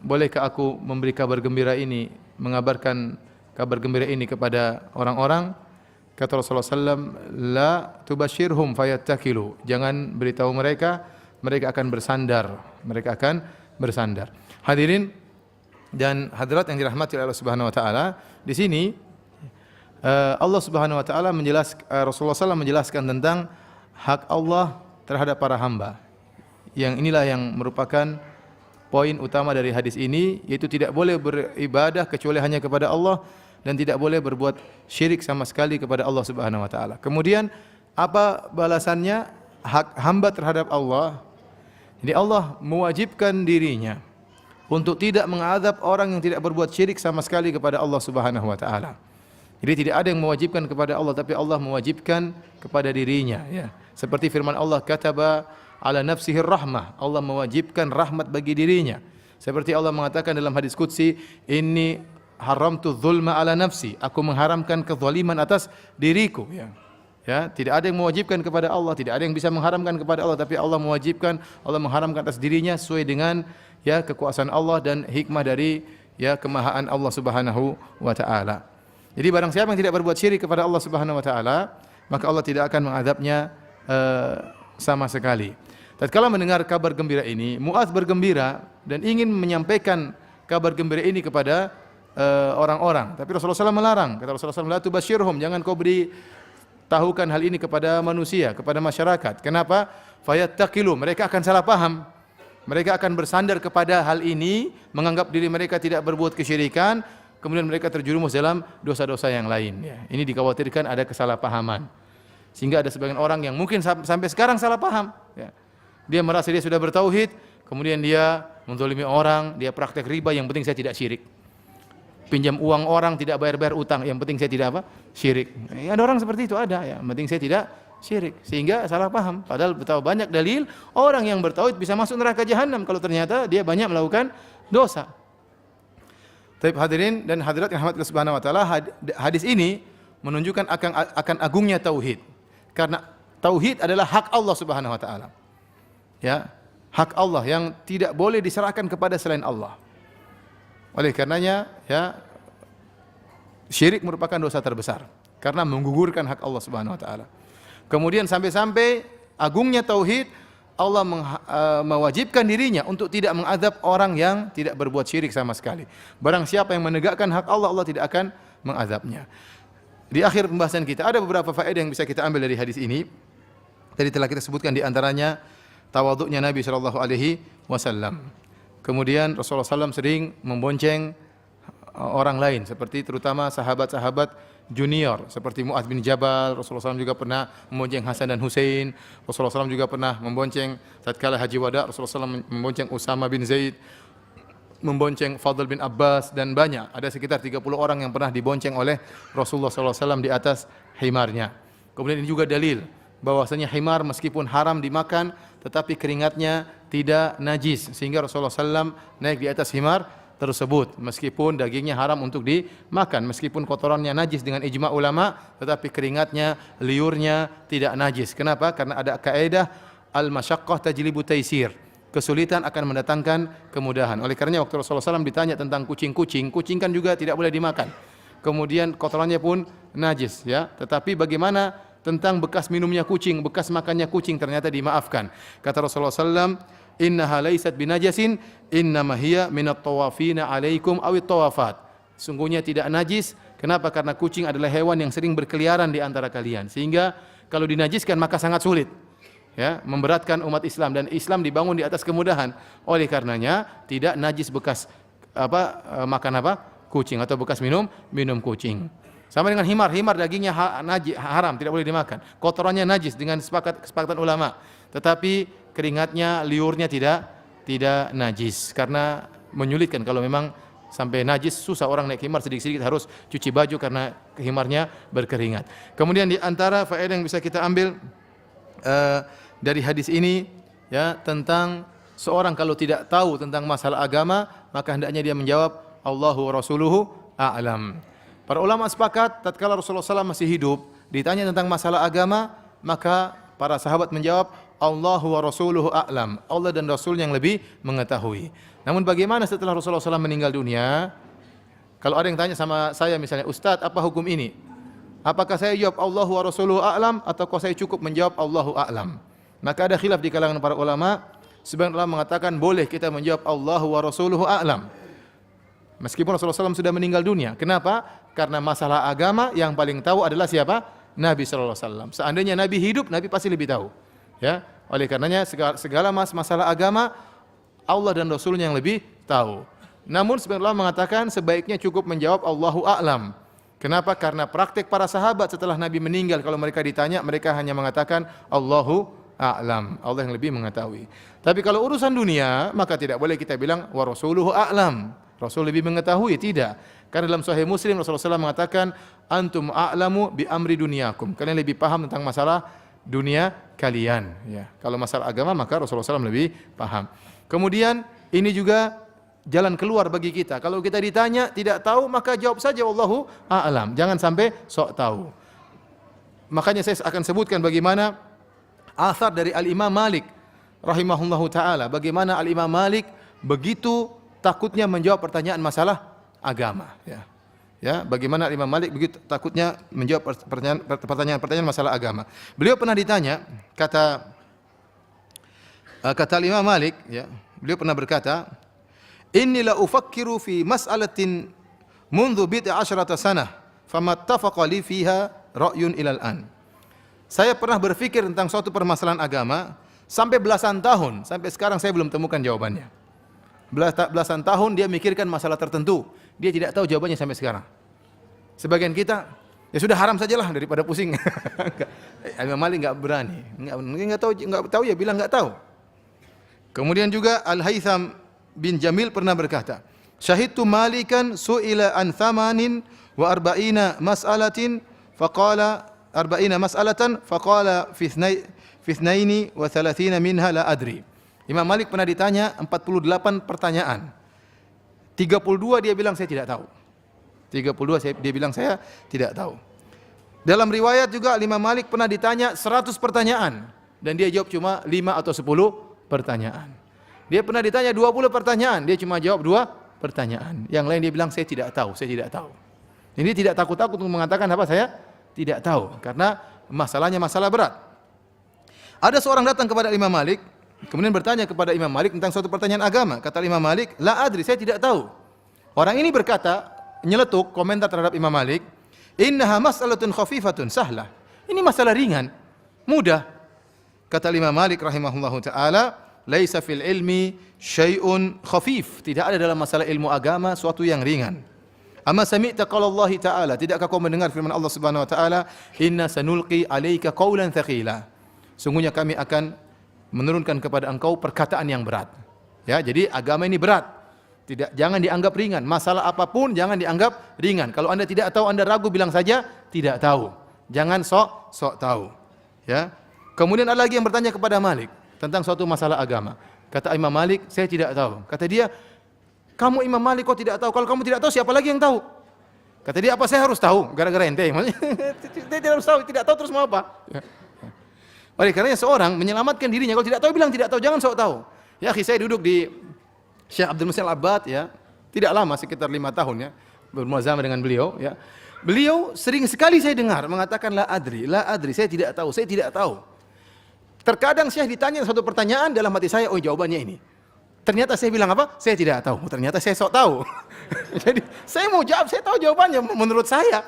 Bolehkah aku memberi kabar gembira ini, mengabarkan kabar gembira ini kepada orang-orang?" Kata Rasulullah SAW, "La tubasyirhum fayattakilu." Jangan beritahu mereka, mereka akan bersandar. Mereka akan bersandar. Hadirin dan hadirat yang dirahmati oleh Allah Subhanahu wa taala, di sini Allah Subhanahu wa taala Rasulullah SAW menjelaskan tentang hak Allah terhadap para hamba. Yang inilah yang merupakan poin utama dari hadis ini, yaitu tidak boleh beribadah kecuali hanya kepada Allah dan tidak boleh berbuat syirik sama sekali kepada Allah Subhanahu wa taala. Kemudian apa balasannya? Hak hamba terhadap Allah. Jadi Allah mewajibkan dirinya untuk tidak mengadab orang yang tidak berbuat syirik sama sekali kepada Allah Subhanahu wa taala. Jadi tidak ada yang mewajibkan kepada Allah, tapi Allah mewajibkan kepada dirinya, ya. Seperti firman Allah, kataba ala nafsihi rahmah. Allah mewajibkan rahmat bagi dirinya. Seperti Allah mengatakan dalam hadis qudsi, inni haramtu dzulma ala nafsi. Aku mengharamkan kezaliman atas diriku, ya. Ya, tidak ada yang mewajibkan kepada Allah, tidak ada yang bisa mengharamkan kepada Allah, tapi Allah mewajibkan, Allah mengharamkan atas dirinya sesuai dengan ya kekuasaan Allah dan hikmah dari ya kemahaan Allah Subhanahu wa taala. Jadi barang siapa yang tidak berbuat syirik kepada Allah Subhanahu wa taala, maka Allah tidak akan mengadabnya sama sekali. Tatkala mendengar kabar gembira ini, Mu'adz bergembira dan ingin menyampaikan kabar gembira ini kepada orang-orang. Tapi Rasulullah SAW melarang. Kata Rasulullah SAW, la tubasyirhum, jangan kau tahukan hal ini kepada manusia, kepada masyarakat. Kenapa? Fayattaqilu, mereka akan salah paham. Mereka akan bersandar kepada hal ini, menganggap diri mereka tidak berbuat kesyirikan, kemudian mereka terjerumus dalam dosa-dosa yang lain. Ya, ini dikhawatirkan ada kesalahpahaman. Sehingga ada sebagian orang yang mungkin sampai sekarang salah paham. Ya. Dia merasa dia sudah bertauhid, kemudian dia menzalimi orang, dia praktek riba, yang penting saya tidak syirik. Pinjam uang orang, tidak bayar-bayar utang, yang penting saya tidak apa? Syirik. Ya, ada orang seperti itu, ada, ya. Yang penting saya tidak syirik. Sehingga salah paham. Padahal betapa banyak dalil orang yang bertauhid bisa masuk neraka jahanam kalau ternyata dia banyak melakukan dosa. Tapi hadirin dan hadirat yang rahmat Allah Subhanahu wa taala, hadis ini menunjukkan akan agungnya tauhid. Karena tauhid adalah hak Allah Subhanahu wa taala. Ya, hak Allah yang tidak boleh diserahkan kepada selain Allah. Oleh karenanya, ya, syirik merupakan dosa terbesar karena menggugurkan hak Allah Subhanahu wa taala. Kemudian sampai-sampai agungnya tauhid, Allah mewajibkan dirinya untuk tidak mengadab orang yang tidak berbuat syirik sama sekali. Barang siapa yang menegakkan hak Allah, Allah tidak akan mengadabnya. Di akhir pembahasan kita ada beberapa faedah yang bisa kita ambil dari hadis ini. Tadi telah kita sebutkan di antaranya tawaduknya Nabi sallallahu alaihi wasallam. Kemudian Rasulullah SAW sering membonceng orang lain, seperti terutama sahabat-sahabat junior seperti Mu'adz bin Jabal. Rasulullah SAW juga pernah membonceng Hasan dan Husain. Rasulullah SAW juga pernah membonceng tatkala haji wada. Rasulullah SAW membonceng Usama bin Zaid, membonceng Fadl bin Abbas, dan banyak. Ada sekitar 30 orang yang pernah dibonceng oleh Rasulullah SAW di atas himarnya. Kemudian ini juga dalil bahwasanya himar meskipun haram dimakan, tetapi keringatnya tidak najis, sehingga Rasulullah SAW naik di atas himar tersebut. Meskipun dagingnya haram untuk dimakan, meskipun kotorannya najis dengan ijma ulama, tetapi keringatnya, liurnya tidak najis. Kenapa? Karena ada kaidah al-masyaqqah tajlibu taisir. Kesulitan akan mendatangkan kemudahan. Oleh karenanya waktu Rasulullah SAW ditanya tentang kucing-kucing, kucing kan juga tidak boleh dimakan. Kemudian kotorannya pun najis, ya. Tetapi bagaimana tentang bekas minumnya kucing, bekas makannya kucing, ternyata dimaafkan. Kata Rasulullah SAW, innaha laysat binajasin, innama hiya minat tawafina alaikum awit tawafat. Sungguhnya tidak najis. Kenapa? Karena kucing adalah hewan yang sering berkeliaran di antara kalian. Sehingga kalau dinajiskan maka sangat sulit, ya, memberatkan umat Islam, dan Islam dibangun di atas kemudahan. Oleh karenanya tidak najis bekas makan kucing atau bekas minum kucing. Sama dengan himar dagingnya haram, tidak boleh dimakan. Kotorannya najis dengan kesepakatan ulama. Tetapi keringatnya, liurnya tidak najis, karena menyulitkan. Kalau memang sampai najis, susah orang naik himar, sedikit-sedikit harus cuci baju karena himarnya berkeringat. Kemudian di antara faedah yang bisa kita ambil dari hadis ini, ya, tentang seorang kalau tidak tahu tentang masalah agama, maka hendaknya dia menjawab Allahu wa rasuluhu a'lam. Para ulama sepakat tatkala Rasulullah SAW masih hidup, ditanya tentang masalah agama, maka para sahabat menjawab Allahu wa rasuluhu a'lam. Allah dan Rasul yang lebih mengetahui. Namun bagaimana setelah Rasulullah SAW meninggal dunia? Kalau ada yang tanya sama saya misalnya, Ustaz, apa hukum ini? Apakah saya jawab Allahu wa rasuluhu a'lam, ataukah saya cukup menjawab Allahu a'lam? Maka ada khilaf di kalangan para ulama. Sebagian ulama mengatakan boleh kita menjawab Allahu wa rasuluhu a'lam, meskipun Rasulullah SAW sudah meninggal dunia. Kenapa? Karena masalah agama yang paling tahu adalah siapa? Nabi sallallahu alaihi wasallam. Seandainya Nabi hidup, Nabi pasti lebih tahu. Ya, oleh karenanya segala masalah agama Allah dan Rasulnya yang lebih tahu. Namun sebagian ulama mengatakan sebaiknya cukup menjawab Allahu a'lam. Kenapa? Karena praktek para sahabat setelah Nabi meninggal, kalau mereka ditanya, mereka hanya mengatakan Allahu a'lam. Allah yang lebih mengetahui. Tapi kalau urusan dunia, maka tidak boleh kita bilang wa rasuluhu a'lam. Rasul lebih mengetahui, tidak. Karena dalam Sahih Muslim Rasulullah SAW mengatakan antum a'lamu bi amri dunyakum. Kalian lebih paham tentang masalah dunia kalian. Ya. Kalau masalah agama maka Rasulullah SAW lebih paham. Kemudian ini juga jalan keluar bagi kita. Kalau kita ditanya tidak tahu maka jawab saja wallahu a'lam. Jangan sampai sok tahu. Makanya saya akan sebutkan bagaimana asar dari Al-Imam Malik rahimahullahu taala, bagaimana Al-Imam Malik begitu takutnya menjawab pertanyaan masalah agama, ya. Ya, bagaimana Imam Malik begitu takutnya menjawab pertanyaan masalah agama. Beliau pernah ditanya, kata Imam Malik, ya, beliau pernah berkata, "Inni la ufakkiru fi mas'alatin mundu bid'a asyrata sanah, famattafaqa li fiha ra'yun ilal an." Saya pernah berpikir tentang suatu permasalahan agama sampai belasan tahun, sampai sekarang saya belum temukan jawabannya. Belasan tahun dia mikirkan masalah tertentu, dia tidak tahu jawabannya sampai sekarang. Sebagian kita, ya sudah haram sajalah daripada pusing. Imam Malik enggak berani, enggak tahu ya bilang enggak tahu. Kemudian juga Al-Haytham bin Jamil pernah berkata, "Syahidtu Malikan su'ila an thamanin wa arba'ina mas'alatin faqala arba'ina mas'alatan faqala fi ithnaini wa thalathina minha la adri." Imam Malik pernah ditanya 48 pertanyaan. 32 dia bilang saya tidak tahu. 32 dia bilang saya tidak tahu. Dalam riwayat juga Imam Malik pernah ditanya 100 pertanyaan dan dia jawab cuma 5 atau 10 pertanyaan. Dia pernah ditanya 20 pertanyaan, dia cuma jawab 2 pertanyaan. Yang lain dia bilang saya tidak tahu, saya tidak tahu. Ini tidak takut-takut untuk mengatakan apa saya tidak tahu karena masalahnya masalah berat. Ada seorang datang kepada Imam Malik, kemudian bertanya kepada Imam Malik tentang suatu pertanyaan agama. Kata Imam Malik, la adri, saya tidak tahu. Orang ini berkata, nyeletuk komentar terhadap Imam Malik, innaha mas'alatun khafifatun sahlah. Ini masalah ringan, mudah. Kata Imam Malik rahimahullahu taala, laisa fil ilmi syai'un khafif. Tidak ada dalam masalah ilmu agama suatu yang ringan. Amma sami'ta qala Allah taala, tidakkah kau mendengar firman Allah Subhanahu wa taala, inna sanulqi 'alaika qawlan tsaqila. Sungguhnya kami akan menurunkan kepada engkau perkataan yang berat. Ya, jadi agama ini berat. Jangan dianggap ringan. Masalah apapun jangan dianggap ringan. Kalau Anda tidak tahu, Anda ragu, bilang saja tidak tahu. Jangan sok tahu. Ya. Kemudian ada lagi yang bertanya kepada Malik tentang suatu masalah agama. Kata Imam Malik, saya tidak tahu. Kata dia, kamu Imam Malik kok tidak tahu? Kalau kamu tidak tahu, siapa lagi yang tahu? Kata dia, apa saya harus tahu? Gara-gara ente. Dia tidak harus tahu, tidak tahu terus mau apa? Ya. Oleh karenanya seorang menyelamatkan dirinya, kalau tidak tahu bilang tidak tahu, jangan sok tahu. Ya, saya duduk di Syekh Abdul Muhsin Al-Abbad, ya, tidak lama, sekitar 5 tahun, ya, bermuazamah dengan beliau, ya. Beliau sering sekali saya dengar mengatakan la adri, saya tidak tahu, saya tidak tahu. Terkadang Syekh ditanya satu pertanyaan, dalam hati saya, oh jawabannya ini. Ternyata saya bilang apa? Saya tidak tahu. Ternyata saya sok tahu. Jadi saya mau jawab, saya tahu jawabannya menurut saya.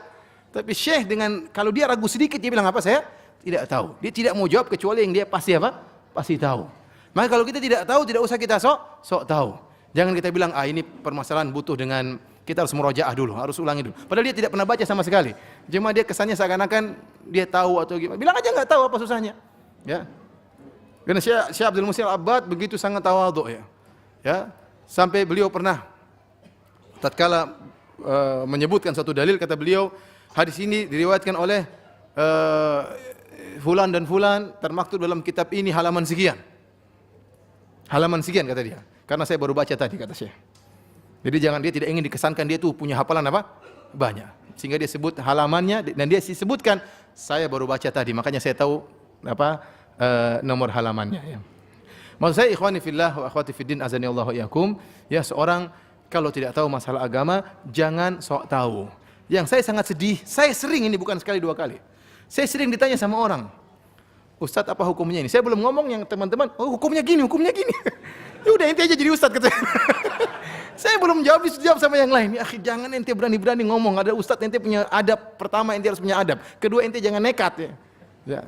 Tapi Syekh dengan kalau dia ragu sedikit dia bilang apa? Saya tidak tahu. Dia tidak mau jawab kecuali yang dia pasti apa? Pasti tahu. Maka kalau kita tidak tahu, tidak usah kita sok tahu. Jangan kita bilang, ini permasalahan butuh dengan kita harus murojaah dulu, harus ulangi dulu. Padahal dia tidak pernah baca sama sekali. Cuma dia kesannya seakan-akan dia tahu atau gimana. Bilang aja nggak tahu, apa susahnya. Ya. Karena Syekh Abdul Muhsin Al-Abbad begitu sangat tawadhu, ya. Ya. Sampai beliau pernah tatkala menyebutkan satu dalil, kata beliau, hadis ini diriwayatkan oleh fulan dan fulan, termaktub dalam kitab ini halaman sekian. Halaman sekian kata dia. Karena saya baru baca tadi, kata Syekh. Jadi dia tidak ingin dikesankan dia tuh punya hafalan apa? Banyak. Sehingga dia sebut halamannya dan dia sebutkan saya baru baca tadi, makanya saya tahu apa nomor halamannya, ya. Maksud saya ikhwani fillah wa akhwati fiddin azani Allah wa iyyakum, ya, seorang kalau tidak tahu masalah agama jangan sok tahu. Yang saya sangat sedih, saya sering ini bukan sekali 2 kali. Saya sering ditanya sama orang, Ustadz apa hukumnya ini? Saya belum ngomong yang teman-teman, oh hukumnya gini, hukumnya gini. Ya udah ente aja jadi ustaz kata. Saya belum jawab, dijawab sama yang lain. Ya akhi, jangan ente berani-berani ngomong. Ada ustaz, ente punya adab. Pertama ente harus punya adab. Kedua ente jangan nekat ya. Ya.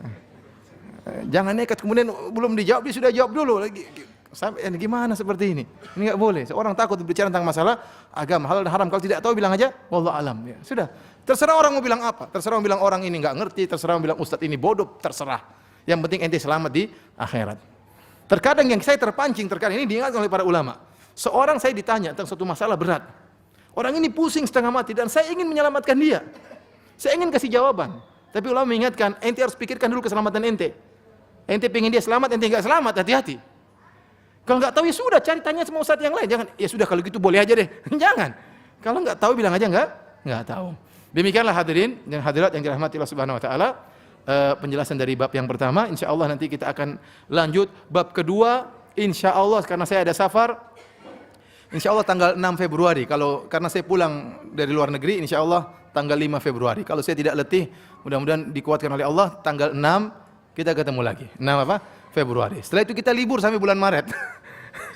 Jangan nekat kemudian belum dijawab dia sudah jawab dulu lagi. Sampai gimana seperti ini? Ini enggak boleh. Seorang takut berbicara tentang masalah agama halal dan haram. Kalau tidak tahu bilang aja wallahu alam ya. Sudah. Terserah orang mau bilang apa. Terserah mau bilang orang ini enggak ngerti, terserah mau bilang ustaz ini bodoh, terserah. Yang penting ente selamat di akhirat. Terkadang yang saya terpancing terkadang ini diingatkan oleh para ulama. Seorang saya ditanya tentang suatu masalah berat. Orang ini pusing setengah mati dan saya ingin menyelamatkan dia. Saya ingin kasih jawaban. Tapi ulama mengingatkan, ente harus pikirkan dulu keselamatan ente. Ente pengen dia selamat, ente enggak selamat, hati-hati. Kalau enggak tahu ya sudah, cari tanya sama ustaz yang lain. Jangan, ya sudah kalau gitu boleh aja deh. Jangan. Kalau enggak tahu bilang aja enggak tahu. Demikianlah hadirin dan hadirat yang dirahmati Allah Subhanahu wa taala. Penjelasan dari bab yang pertama, insyaallah nanti kita akan lanjut bab kedua, insyaallah karena saya ada safar. Insyaallah tanggal 6 Februari. Karena saya pulang dari luar negeri, insyaallah tanggal 5 Februari. Kalau saya tidak letih, mudah-mudahan dikuatkan oleh Allah, tanggal 6 kita ketemu lagi. 6 apa? Februari. Setelah itu kita libur sampai bulan Maret.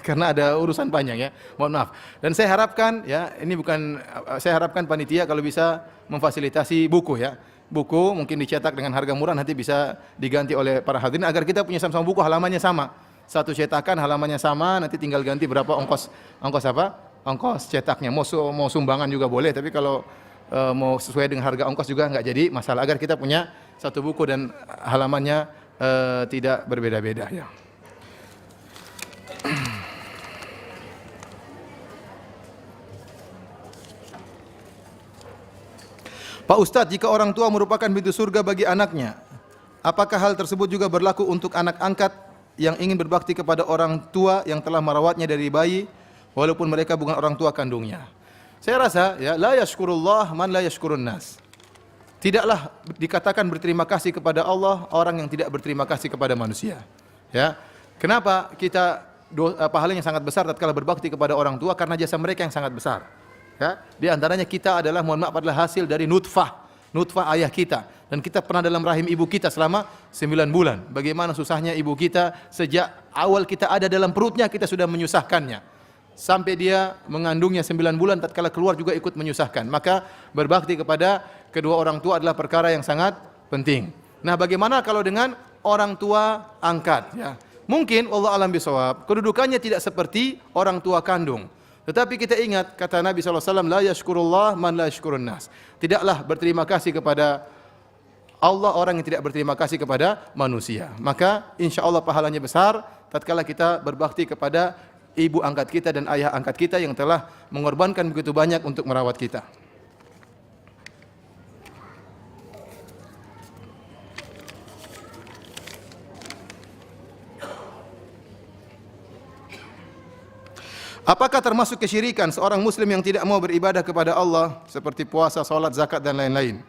Karena ada urusan panjang ya. Mohon maaf. Dan saya harapkan ya, saya harapkan panitia kalau bisa memfasilitasi buku ya. Buku mungkin dicetak dengan harga murah, nanti bisa diganti oleh para hadirin agar kita punya sama-sama buku halamannya sama. Satu cetakan halamannya sama, nanti tinggal ganti berapa ongkos apa? Ongkos cetaknya. Mau sumbangan juga boleh, tapi kalau mau sesuai dengan harga ongkos juga enggak jadi masalah, agar kita punya satu buku dan halamannya tidak berbeda-beda ya. Pak Ustadz, jika orang tua merupakan pintu surga bagi anaknya, apakah hal tersebut juga berlaku untuk anak angkat yang ingin berbakti kepada orang tua yang telah merawatnya dari bayi, walaupun mereka bukan orang tua kandungnya? Saya rasa ya, la yashkurullah man la yashkurun nas. Tidaklah dikatakan berterima kasih kepada Allah orang yang tidak berterima kasih kepada manusia. Ya. Kenapa kita pahalanya sangat besar tatkala berbakti kepada orang tua? Karena jasa mereka yang sangat besar. Ya, di antaranya kita adalah, mohon maaf, adalah hasil dari nutfah ayah kita, dan kita pernah dalam rahim ibu kita selama 9 bulan. Bagaimana susahnya ibu kita sejak awal kita ada dalam perutnya, kita sudah menyusahkannya sampai dia mengandungnya 9 bulan, tatkala keluar juga ikut menyusahkan. Maka berbakti kepada kedua orang tua adalah perkara yang sangat penting. Nah, bagaimana kalau dengan orang tua angkat ya? Mungkin wallahu alam bisawab kedudukannya tidak seperti orang tua kandung. Tetapi kita ingat kata Nabi SAW, la yashkurullah man la yashkurun nas. Tidaklah berterima kasih kepada Allah orang yang tidak berterima kasih kepada manusia. Maka insya Allah pahalanya besar tatkala kita berbakti kepada ibu angkat kita dan ayah angkat kita yang telah mengorbankan begitu banyak untuk merawat kita. Apakah termasuk kesyirikan seorang muslim yang tidak mau beribadah kepada Allah seperti puasa, salat, zakat dan lain-lain?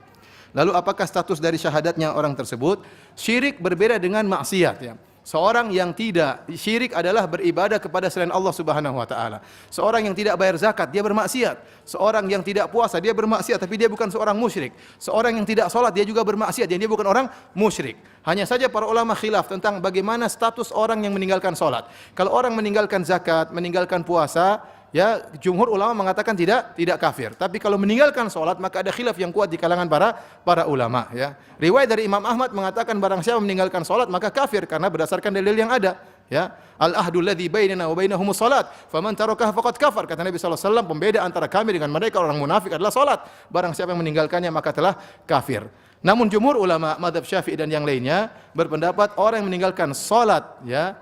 Lalu apakah status dari syahadatnya orang tersebut? Syirik berbeda dengan maksiat ya. Seorang yang tidak syirik adalah beribadah kepada selain Allah Subhanahu wa taala. Seorang yang tidak bayar zakat dia bermaksiat. Seorang yang tidak puasa dia bermaksiat tapi dia bukan seorang musyrik. Seorang yang tidak salat dia juga bermaksiat dan dia bukan orang musyrik. Hanya saja para ulama khilaf tentang bagaimana status orang yang meninggalkan salat. Kalau orang meninggalkan zakat, meninggalkan puasa, ya jumhur ulama mengatakan tidak kafir. Tapi kalau meninggalkan salat maka ada khilaf yang kuat di kalangan para ulama ya. Riwayat dari Imam Ahmad mengatakan barang siapa meninggalkan salat maka kafir karena berdasarkan dalil yang ada ya. Al ahdul ladzi bainana wa bainahumus salat faman tarakaha faqad kafar. Kata Nabi sallallahu alaihi wasallam, pembeda antara kami dengan mereka orang munafik adalah salat. Barang siapa yang meninggalkannya maka telah kafir. Namun jumhur ulama mazhab Syafi'i dan yang lainnya berpendapat orang yang meninggalkan salat ya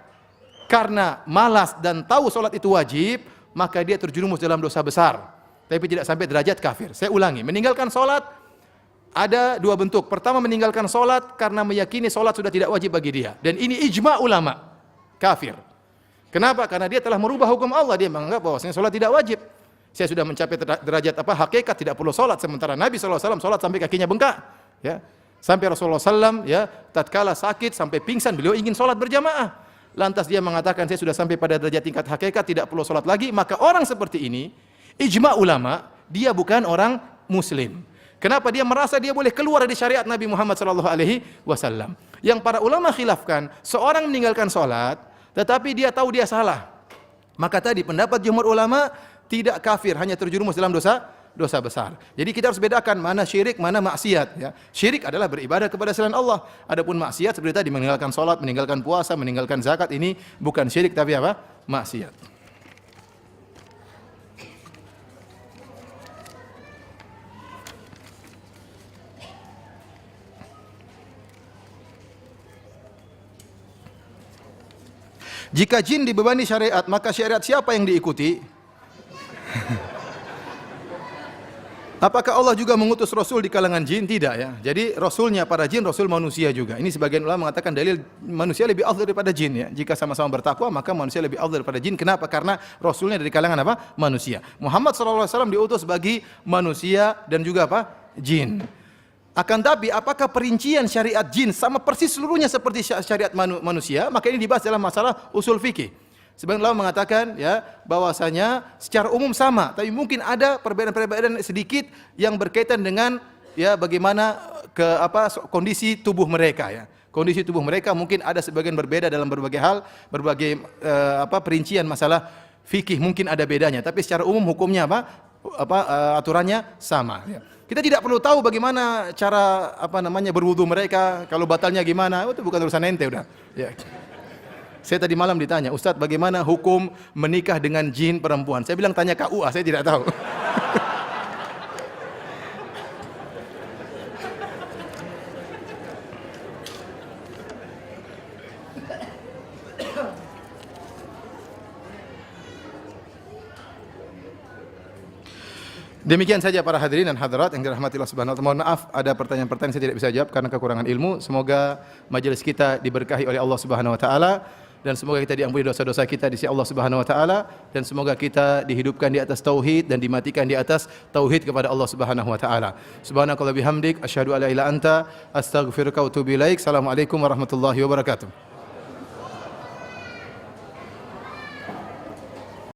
karena malas dan tahu salat itu wajib, maka dia terjerumus dalam dosa besar, tapi tidak sampai derajat kafir. Saya ulangi, meninggalkan salat ada dua bentuk. Pertama, meninggalkan salat karena meyakini salat sudah tidak wajib bagi dia, dan ini ijma' ulama, kafir. Kenapa? Karena dia telah merubah hukum Allah, dia menganggap bahwasanya salat tidak wajib. Saya sudah mencapai derajat hakikat tidak perlu salat, sementara Nabi sallallahu alaihi wasallam salat sampai kakinya bengkak, ya. Sampai Rasulullah sallallahu alaihi wasallam ya tatkala sakit sampai pingsan beliau ingin salat berjamaah. Lantas dia mengatakan saya sudah sampai pada derajat tingkat hakikat tidak perlu salat lagi, maka orang seperti ini ijma' ulama dia bukan orang muslim. Kenapa? Dia merasa dia boleh keluar dari syariat Nabi Muhammad sallallahu alaihi wasallam. Yang para ulama khilafkan, seorang meninggalkan salat tetapi dia tahu dia salah. Maka tadi pendapat jumhur ulama tidak kafir, hanya terjerumus dalam dosa besar. Jadi kita harus bedakan mana syirik, mana maksiat. Ya. Syirik adalah beribadah kepada selain Allah. Adapun maksiat seperti tadi meninggalkan salat, meninggalkan puasa, meninggalkan zakat, ini bukan syirik tapi apa? Maksiat. Jika jin dibebani syariat, maka syariat siapa yang diikuti? Apakah Allah juga mengutus Rasul di kalangan jin? Tidak ya. Jadi Rasulnya para jin, Rasul manusia juga. Ini sebagian ulama mengatakan dalil manusia lebih afdal daripada jin ya. Jika sama-sama bertakwa, maka manusia lebih afdal daripada jin. Kenapa? Karena Rasulnya dari kalangan apa? Manusia. Muhammad SAW diutus bagi manusia dan juga apa? Jin. Akan tapi apakah perincian syariat jin sama persis seluruhnya seperti syariat manusia? Maka ini dibahas dalam masalah usul fikih. Sebagian ulama mengatakan ya bahwasanya secara umum sama, tapi mungkin ada perbedaan-perbedaan sedikit yang berkaitan dengan ya bagaimana kondisi tubuh mereka ya. Kondisi tubuh mereka mungkin ada sebagian berbeda dalam berbagai hal, berbagai perincian masalah fikih mungkin ada bedanya, tapi secara umum hukumnya aturannya sama ya. Kita tidak perlu tahu bagaimana cara berwudu mereka, kalau batalnya gimana, itu bukan urusan ente udah. Ya. Saya tadi malam ditanya, Ustadz bagaimana hukum menikah dengan jin perempuan? Saya bilang tanya KUA, saya tidak tahu. Demikian saja para hadirin dan hadirat yang dirahmati Allah Subhanahu wa taala. Mohon maaf ada pertanyaan-pertanyaan saya tidak bisa jawab karena kekurangan ilmu. Semoga majelis kita diberkahi oleh Allah Subhanahu wa taala dan semoga kita diampuni dosa-dosa kita di sisi Allah Subhanahu wa taala dan semoga kita dihidupkan di atas tauhid dan dimatikan di atas tauhid kepada Allah Subhanahu wa taala. Subhanakallahumma bihamdik asyhadu an la ilaha illa anta astaghfiruka wa atubu ilaik. Assalamualaikum warahmatullahi wabarakatuh.